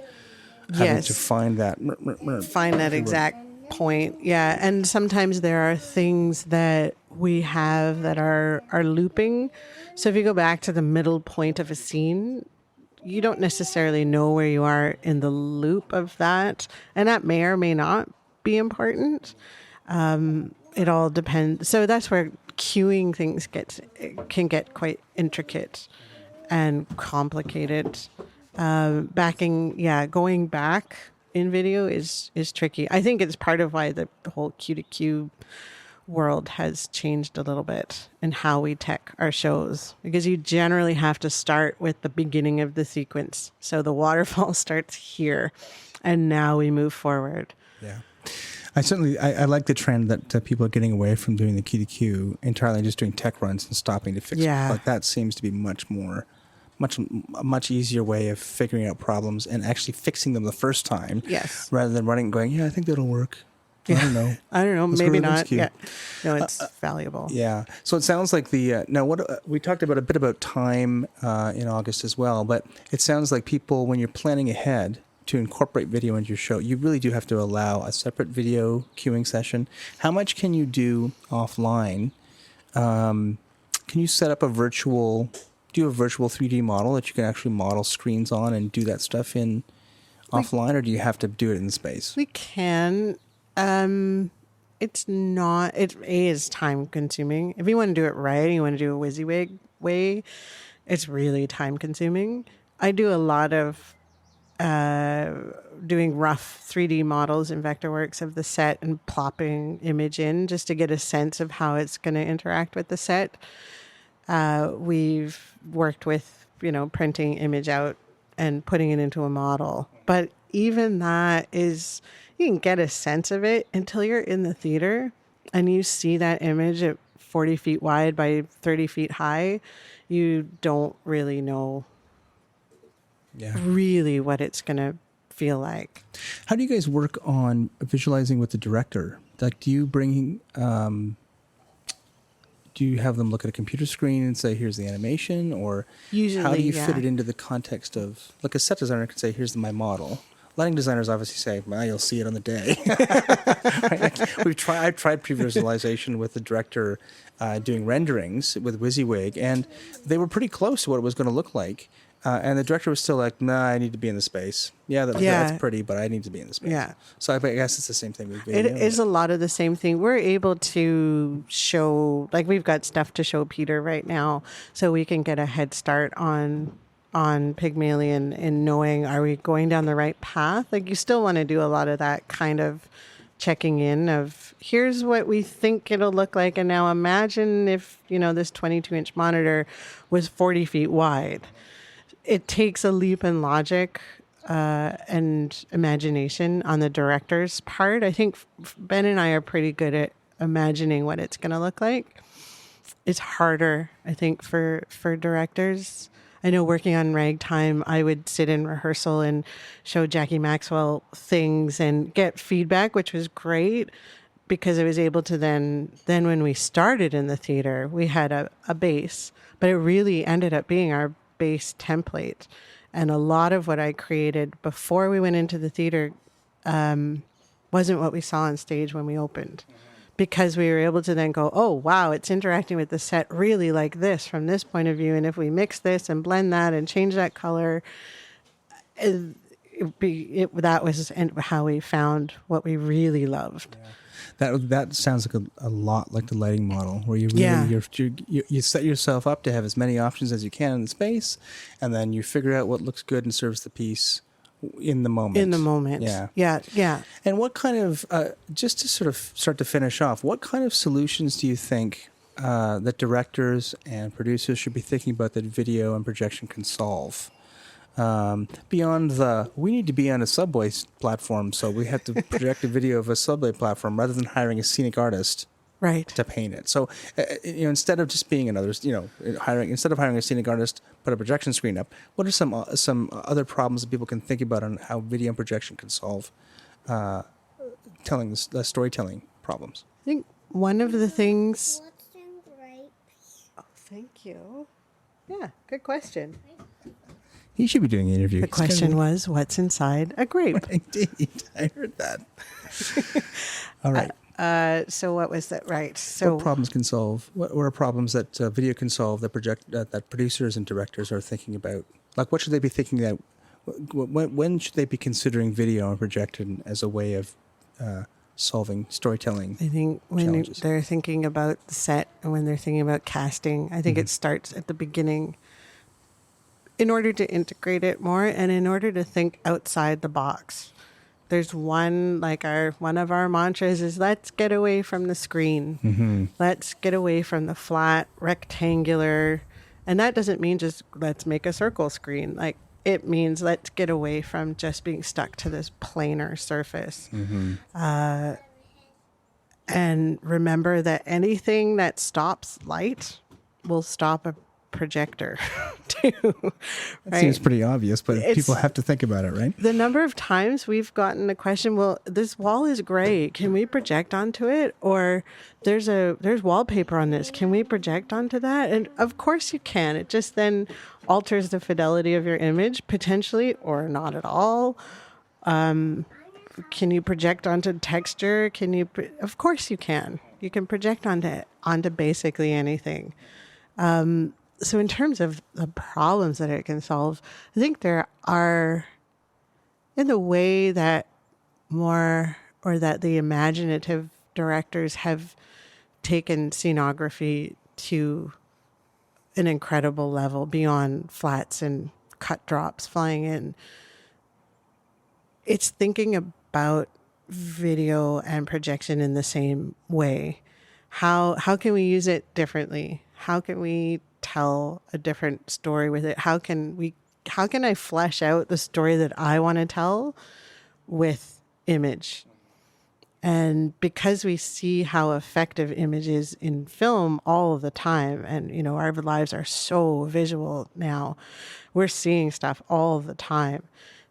having to find that. Find that exact point. Yeah. And sometimes there are things that we have that are looping. So if you go back to the middle point of a scene, you don't necessarily know where you are in the loop of that. And that may or may not be important. It all depends. So that's where queuing things can get quite intricate and complicated. Going back in video is tricky. I think it's part of why the whole cue to cue world has changed a little bit in how we tech our shows, because you generally have to start with the beginning of the sequence. So the waterfall starts here and now we move forward. Yeah. I like the trend that people are getting away from doing the cue to cue entirely, just doing tech runs and stopping to fix it. Like that seems to be a much easier way of figuring out problems and actually fixing them the first time. Yes. Rather than running and going, I think that'll work. I don't know. Let's maybe not. Yeah. No, it's valuable. Yeah. So it sounds like we talked about a bit about time in August as well, but it sounds like people, when you're planning ahead to incorporate video into your show, you really do have to allow a separate video queuing session. How much can you do offline? Can you set up a virtual 3D model that you can actually model screens on and do that stuff in offline, or do you have to do it in space? We can. It is time consuming. If you want to do it right, you want to do a WYSIWYG way, it's really time consuming. I do a lot of doing rough 3D models in Vectorworks of the set and plopping image in just to get a sense of how it's going to interact with the set. We've worked with, printing image out and putting it into a model. But even that is, you can get a sense of it until you're in the theater and you see that image at 40 feet wide by 30 feet high. You don't really know really what it's going to feel like. How do you guys work on visualizing with the director? Like, do you bring, do you have them look at a computer screen and say, here's the animation? Or usually, how do you fit it into the context of, like a set designer could say, here's my model. Lighting designers obviously say, well, you'll see it on the day. I've tried pre-visualization with the director doing renderings with WYSIWYG, and they were pretty close to what it was going to look like. And the director was still like, nah, I need to be in the space. That's pretty, but I need to be in the space. Yeah. So I guess it's the same thing with video. It is a lot of the same thing. We're able to show, like we've got stuff to show Peter right now, so we can get a head start on Pygmalion in knowing, are we going down the right path? Like, you still want to do a lot of that kind of checking in of, here's what we think it'll look like. And now imagine if, this 22-inch monitor was 40 feet wide. It takes a leap in logic and imagination on the director's part. I think Ben and I are pretty good at imagining what it's going to look like. It's harder, I think, for directors. I know working on Ragtime, I would sit in rehearsal and show Jackie Maxwell things and get feedback, which was great because I was able to then when we started in the theater, we had a base, but it really ended up being our base template. And a lot of what I created before we went into the theater wasn't what we saw on stage when we opened. Because we were able to then go, oh, wow, it's interacting with the set really like this from this point of view. And if we mix this and blend that and change that color, that was how we found what we really loved. Yeah. That sounds like a lot like the lighting model, where you really you set yourself up to have as many options as you can in the space, and then you figure out what looks good and serves the piece in the moment. Yeah. And what kind of, just to sort of start to finish off, what kind of solutions do you think that directors and producers should be thinking about that video and projection can solve? Beyond we need to be on a subway platform, so we have to project a video of a subway platform rather than hiring a scenic artist to paint it. So, instead of just being instead of hiring a scenic artist, put a projection screen up. What are some other problems that people can think about on how video and projection can solve storytelling problems? I think one of the things. What's in grapes? Oh, thank you. Yeah, good question. He should be doing an interview. The question was, what's inside a grape? Indeed, I heard that. All right. So what was that? Right. So what problems can solve? What are problems that video can solve that that producers and directors are thinking about? Like, what should they be thinking that? When should they be considering video and projection as a way of solving storytelling? I think when they're thinking about the set and when they're thinking about casting, I think it starts at the beginning. In order to integrate it more and in order to think outside the box. There's one of our mantras is let's get away from the screen. Mm-hmm. Let's get away from the flat rectangular. And that doesn't mean just let's make a circle screen. Like it means let's get away from just being stuck to this planar surface. Mm-hmm. And remember that anything that stops light will stop a projector too. That seems pretty obvious, but people have to think about it, right? The number of times we've gotten the question, well, this wall is gray, can we project onto it? Or there's wallpaper on this, can we project onto that? And of course you can. It just then alters the fidelity of your image potentially or not at all. Can you project onto texture? Of course you can. You can project onto basically anything. So in terms of the problems that it can solve, I think there are, in the way that the imaginative directors have taken scenography to an incredible level beyond flats and cut drops flying in. It's thinking about video and projection in the same way. How can we use it differently? How can we tell a different story with it? How can I flesh out the story that I want to tell with image? And because we see how effective image is in film all of the time, and our lives are so visual now, we're seeing stuff all of the time.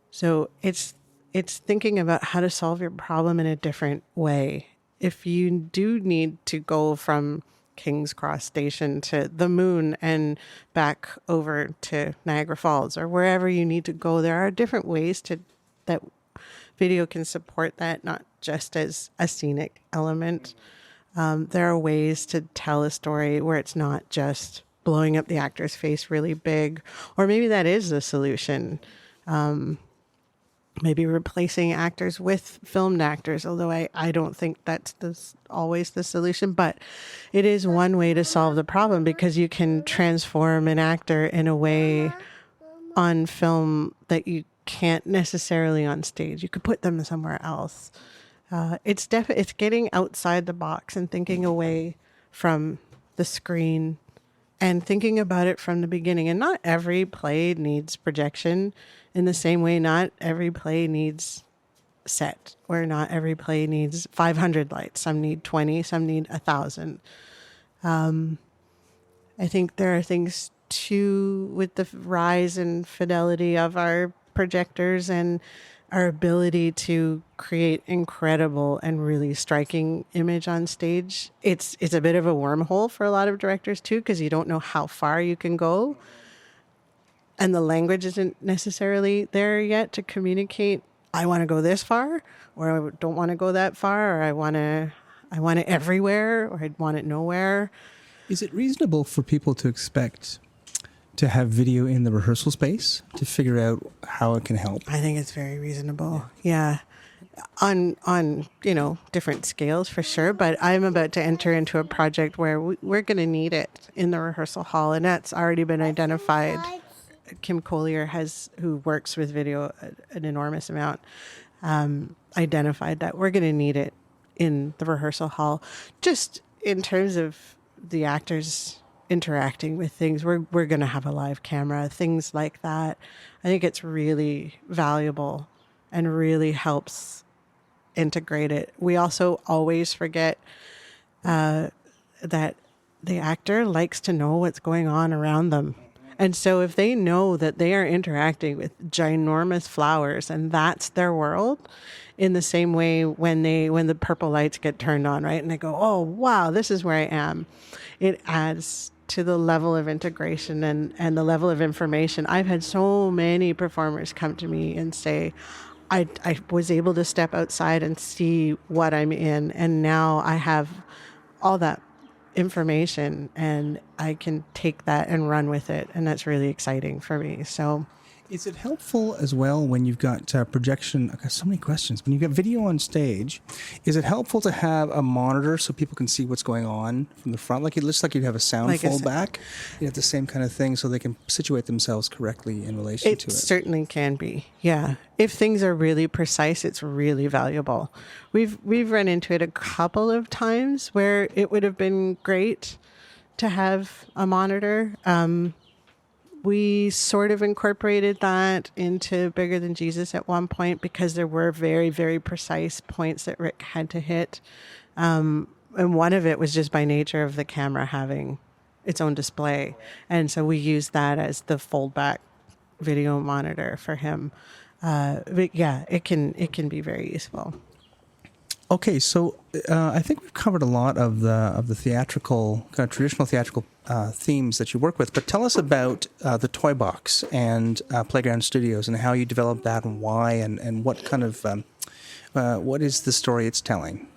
So it's thinking about how to solve your problem in a different way. If you do need to go from King's Cross Station to the moon and back over to Niagara Falls or wherever you need to go, there are different ways that video can support that, not just as a scenic element. There are ways to tell a story where it's not just blowing up the actor's face really big, or maybe that is the solution. Maybe replacing actors with filmed actors, although I don't think that's always the solution. But it is one way to solve the problem because you can transform an actor in a way on film that you can't necessarily on stage. You could put them somewhere else. It's getting outside the box and thinking away from the screen and thinking about it from the beginning. And not every play needs projection. In the same way, not every play needs set, or not every play needs 500 lights. Some need 20, some need 1,000. I think there are things with the rise and fidelity of our projectors and our ability to create incredible and really striking image on stage, it's a bit of a wormhole for a lot of directors too, because you don't know how far you can go. And the language isn't necessarily there yet to communicate, I want to go this far, or I don't want to go that far, or I want it everywhere, or I want it nowhere. Is it reasonable for people to expect to have video in the rehearsal space to figure out how it can help? I think it's very reasonable. Yeah. On different scales for sure, but I'm about to enter into a project where we're going to need it in the rehearsal hall, and that's already been identified. Kim Collier who works with video an enormous amount, identified that we're going to need it in the rehearsal hall, just in terms of the actors interacting with things. We're going to have a live camera, things like that. I think it's really valuable and really helps integrate it. We also always forget that the actor likes to know what's going on around them. And so if they know that they are interacting with ginormous flowers and that's their world, in the same way when the purple lights get turned on, right? And they go, oh, wow, this is where I am. It adds to the level of integration and the level of information. I've had so many performers come to me and say, I was able to step outside and see what I'm in. And now I have all that information and I can take that and run with it. And that's really exciting for me. So is it helpful as well when you've got projection? I've got so many questions. When you've got video on stage, is it helpful to have a monitor so people can see what's going on from the front? Like it looks like you'd have a sound fold back. You have the same kind of thing so they can situate themselves correctly in relation to it. It certainly can be, yeah. If things are really precise, it's really valuable. We've run into it a couple of times where it would have been great to have a monitor. We sort of incorporated that into Bigger Than Jesus at one point because there were very, very precise points that Rick had to hit. And one of it was just by nature of the camera having its own display. And so we used that as the fold back video monitor for him. But yeah, it can be very useful. Okay, so I think we've covered a lot of the theatrical, kind of traditional theatrical themes that you work with. But tell us about the Toy Box and Playground Studios and how you developed that and why and what kind of what is the story it's telling.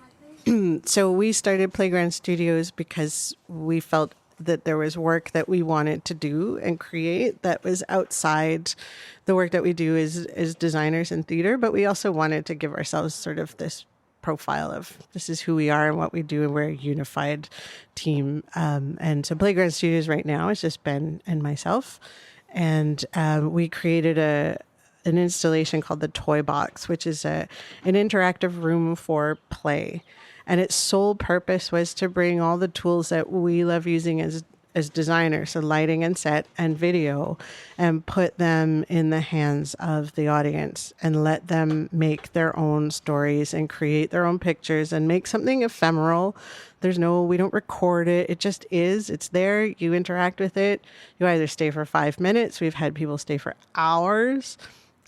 So we started Playground Studios because we felt that there was work that we wanted to do and create that was outside the work that we do as designers in theater, but we also wanted to give ourselves sort of this profile of this is who we are and what we do, and we're a unified team. And so Playground Studios right now is just Ben and myself, and we created an installation called the Toy Box, which is an interactive room for play. And its sole purpose was to bring all the tools that we love using as designers, so lighting and set and video, and put them in the hands of the audience and let them make their own stories and create their own pictures and make something ephemeral. We don't record it. It just is. It's there. You interact with it. You either stay for 5 minutes. We've had people stay for hours.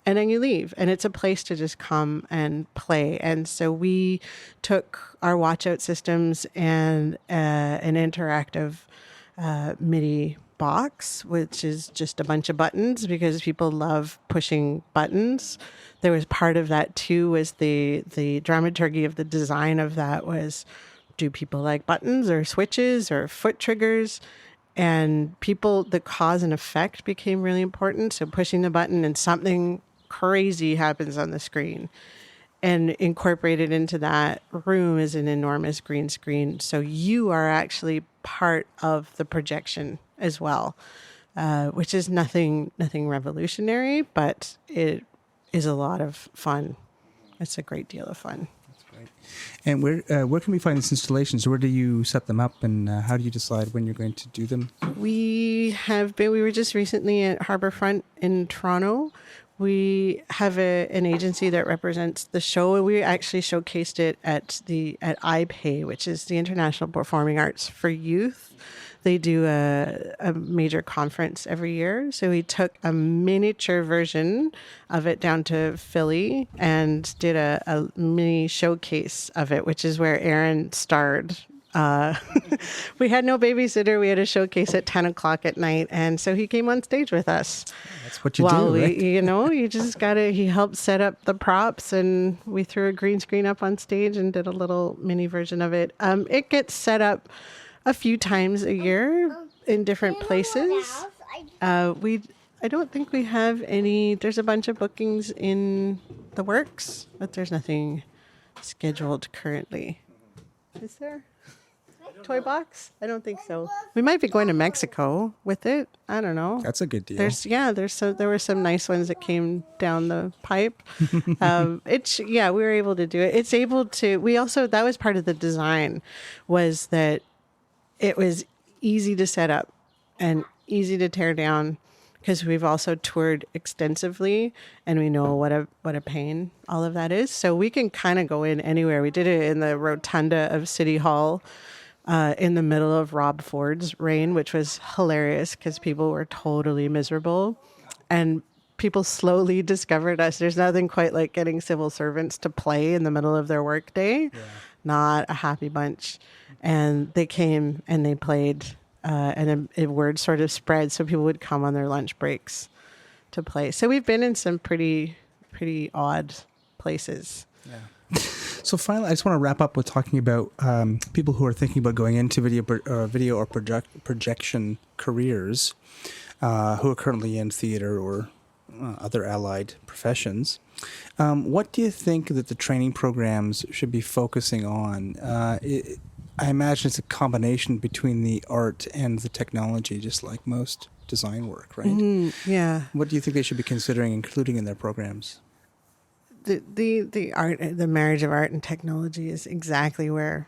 And then you leave, and it's a place to just come and play. And so we took our watch out systems and an interactive MIDI box, which is just a bunch of buttons because people love pushing buttons. There was part of that too, was the dramaturgy of the design of that was, do people like buttons or switches or foot triggers? And the cause and effect became really important. So pushing the button and something crazy happens on the screen, and incorporated into that room is an enormous green screen. So you are actually part of the projection as well, which is nothing revolutionary, but it is a lot of fun. It's a great deal of fun. That's great. And where can we find these installations? Where do you set them up, and how do you decide when you're going to do them? We were just recently at Harbourfront in Toronto. We have an agency that represents the show, and we actually showcased it at IPAY, which is the International Performing Arts for Youth they do a major conference every year. So we took a miniature version of it down to Philly and did a mini showcase of it, which is where Aaron starred. We had no babysitter. We had a showcase at 10 o'clock at night. And so he came on stage with us. That's what you do, right? You just he helped set up the props, and we threw a green screen up on stage and did a little mini version of it. It gets set up a few times a year in different places. I don't think we have any. There's a bunch of bookings in the works, but there's nothing scheduled currently. Is there? Toy box? I don't think so. We might be going to Mexico with it. I don't know. That's a good deal. There were some nice ones that came down the pipe. We were able to do it. It's able to. We also, that was part of the design, was that it was easy to set up and easy to tear down, because we've also toured extensively and we know what a pain all of that is. So we can kind of go in anywhere. We did it in the rotunda of City Hall in the middle of Rob Ford's reign, which was hilarious because people were totally miserable. And people slowly discovered us. There's nothing quite like getting civil servants to play in the middle of their workday. Yeah. Not a happy bunch. And they came and they played, and a word sort of spread, so people would come on their lunch breaks to play. So we've been in some pretty odd places. Yeah. So finally, I just want to wrap up with talking about people who are thinking about going into video or projection careers, who are currently in theater or other allied professions. What do you think that the training programs should be focusing on? I imagine it's a combination between the art and the technology, just like most design work, right? Yeah. What do you think they should be considering including in their programs? The art, the marriage of art and technology is exactly where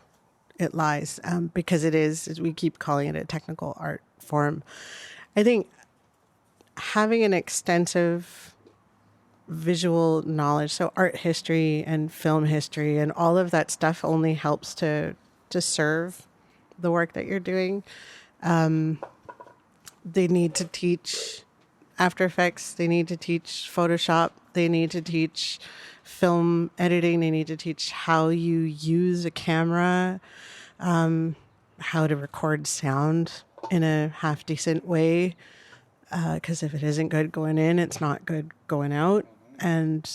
it lies, because it is, as we keep calling it, a technical art form. I think having an extensive visual knowledge, so art history and film history and all of that stuff, only helps to serve the work that you're doing. They need to teach After Effects. They need to teach Photoshop. They need to teach film editing. They need to teach how you use a camera, how to record sound in a half decent way. Because if it isn't good going in, it's not good going out. And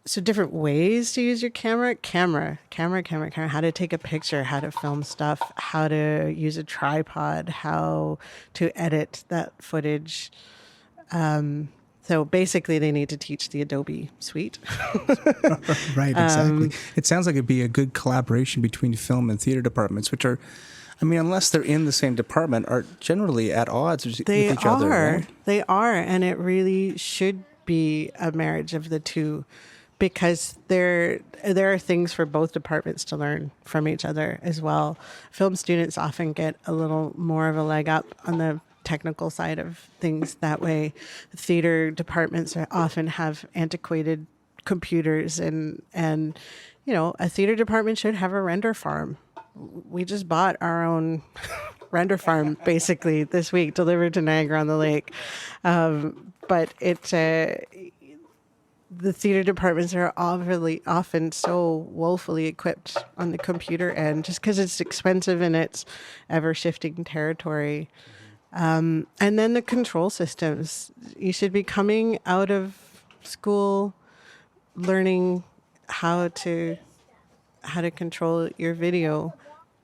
so different ways to use your camera, how to take a picture, how to film stuff, how to use a tripod, how to edit that footage. So basically they need to teach the Adobe suite. Right, exactly. It sounds like it'd be a good collaboration between film and theater departments, which are, I mean, unless they're in the same department, are generally at odds with each other. Right? They are, and it really should be a marriage of the two, because there are things for both departments to learn from each other as well. Film students often get a little more of a leg up on the technical side of things that way. Theater departments often have antiquated computers, and a theater department should have a render farm. We just bought our own render farm basically this week, delivered to Niagara-On-The-Lake. But the theater departments are often so woefully equipped on the computer end, just because it's expensive and it's ever-shifting territory. And then the control systems. You should be coming out of school learning how to control your video.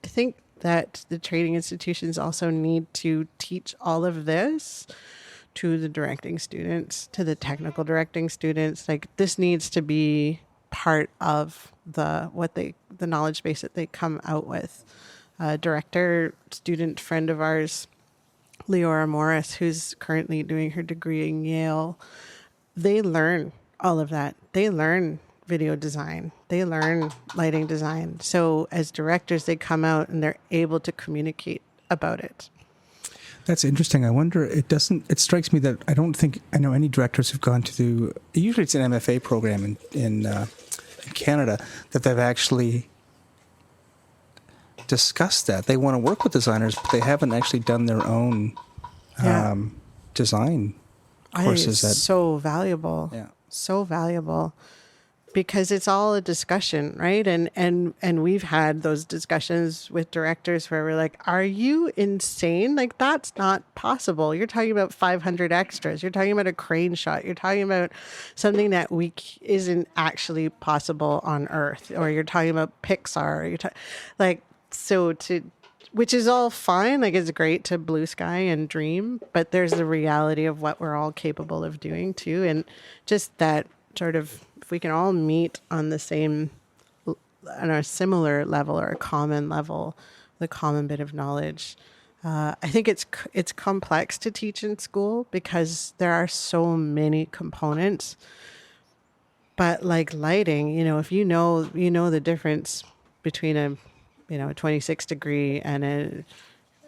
I think that the training institutions also need to teach all of this to the directing students, to the technical directing students. Like, this needs to be part of the knowledge base that they come out with. Director, student friend of ours, Leora Morris, who's currently doing her degree in Yale, they learn all of that. They learn video design. They learn lighting design. So as directors, they come out and they're able to communicate about it. That's interesting. I wonder, it strikes me that I don't think I know any directors who've gone to, usually it's an MFA program in Canada, that they've actually discussed that. They want to work with designers, but they haven't actually done their own design courses. It's so valuable. Yeah. So valuable. Because it's all a discussion, right? And we've had those discussions with directors where we're like, are you insane? Like, that's not possible. You're talking about 500 extras. You're talking about a crane shot. You're talking about something that isn't actually possible on Earth. Or you're talking about Pixar. Which is all fine. Like, it's great to blue sky and dream, but there's the reality of what we're all capable of doing too. And just that sort of, if we can all meet on the same, on a similar level or a common level, the common bit of knowledge. I think it's complex to teach in school because there are so many components. But like lighting, if you know the difference between a 26 degree and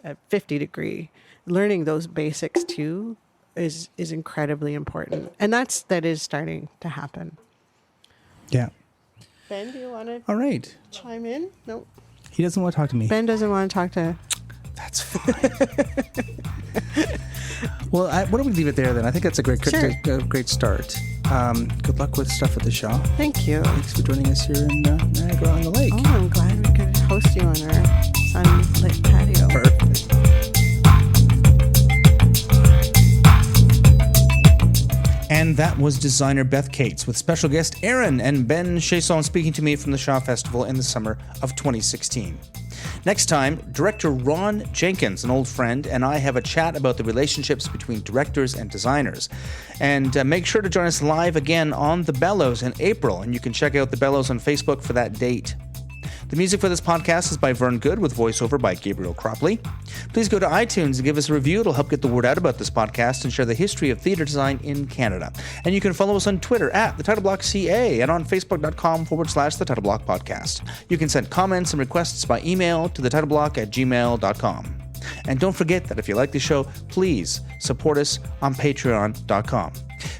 a 50 degree, learning those basics too is incredibly important. And that is starting to happen. Yeah. Ben, do you want to All right. chime in? No. He doesn't want to talk to me. Ben doesn't want to talk to... That's fine. Well, why don't we leave it there then? I think that's a great start. Good luck with stuff at the show. Thank you. Thanks for joining us here in Niagara-On-The-Lake. Oh, I'm glad we could host you on our sunlit patio. Perfect. And that was designer Beth Kates with special guest Aaron and Ben Chaisson speaking to me from the Shaw Festival in the summer of 2016. Next time, director Ron Jenkins, an old friend, and I have a chat about the relationships between directors and designers. And make sure to join us live again on The Bellows in April, and you can check out The Bellows on Facebook for that date. The music for this podcast is by Vern Good with voiceover by Gabriel Cropley. Please go to iTunes and give us a review. It'll help get the word out about this podcast and share the history of theatre design in Canada. And you can follow us on Twitter at TheTitleBlockCA and on Facebook.com/The Title Block Podcast. You can send comments and requests by email to TheTitleBlock@gmail.com. And don't forget that if you like the show, please support us on Patreon.com.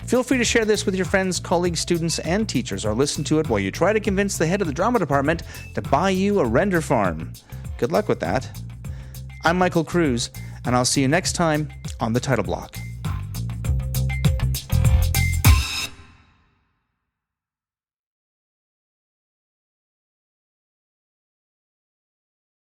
Feel free to share this with your friends, colleagues, students, and teachers, or listen to it while you try to convince the head of the drama department to buy you a render farm. Good luck with that. I'm Michael Cruz, and I'll see you next time on The Title Block.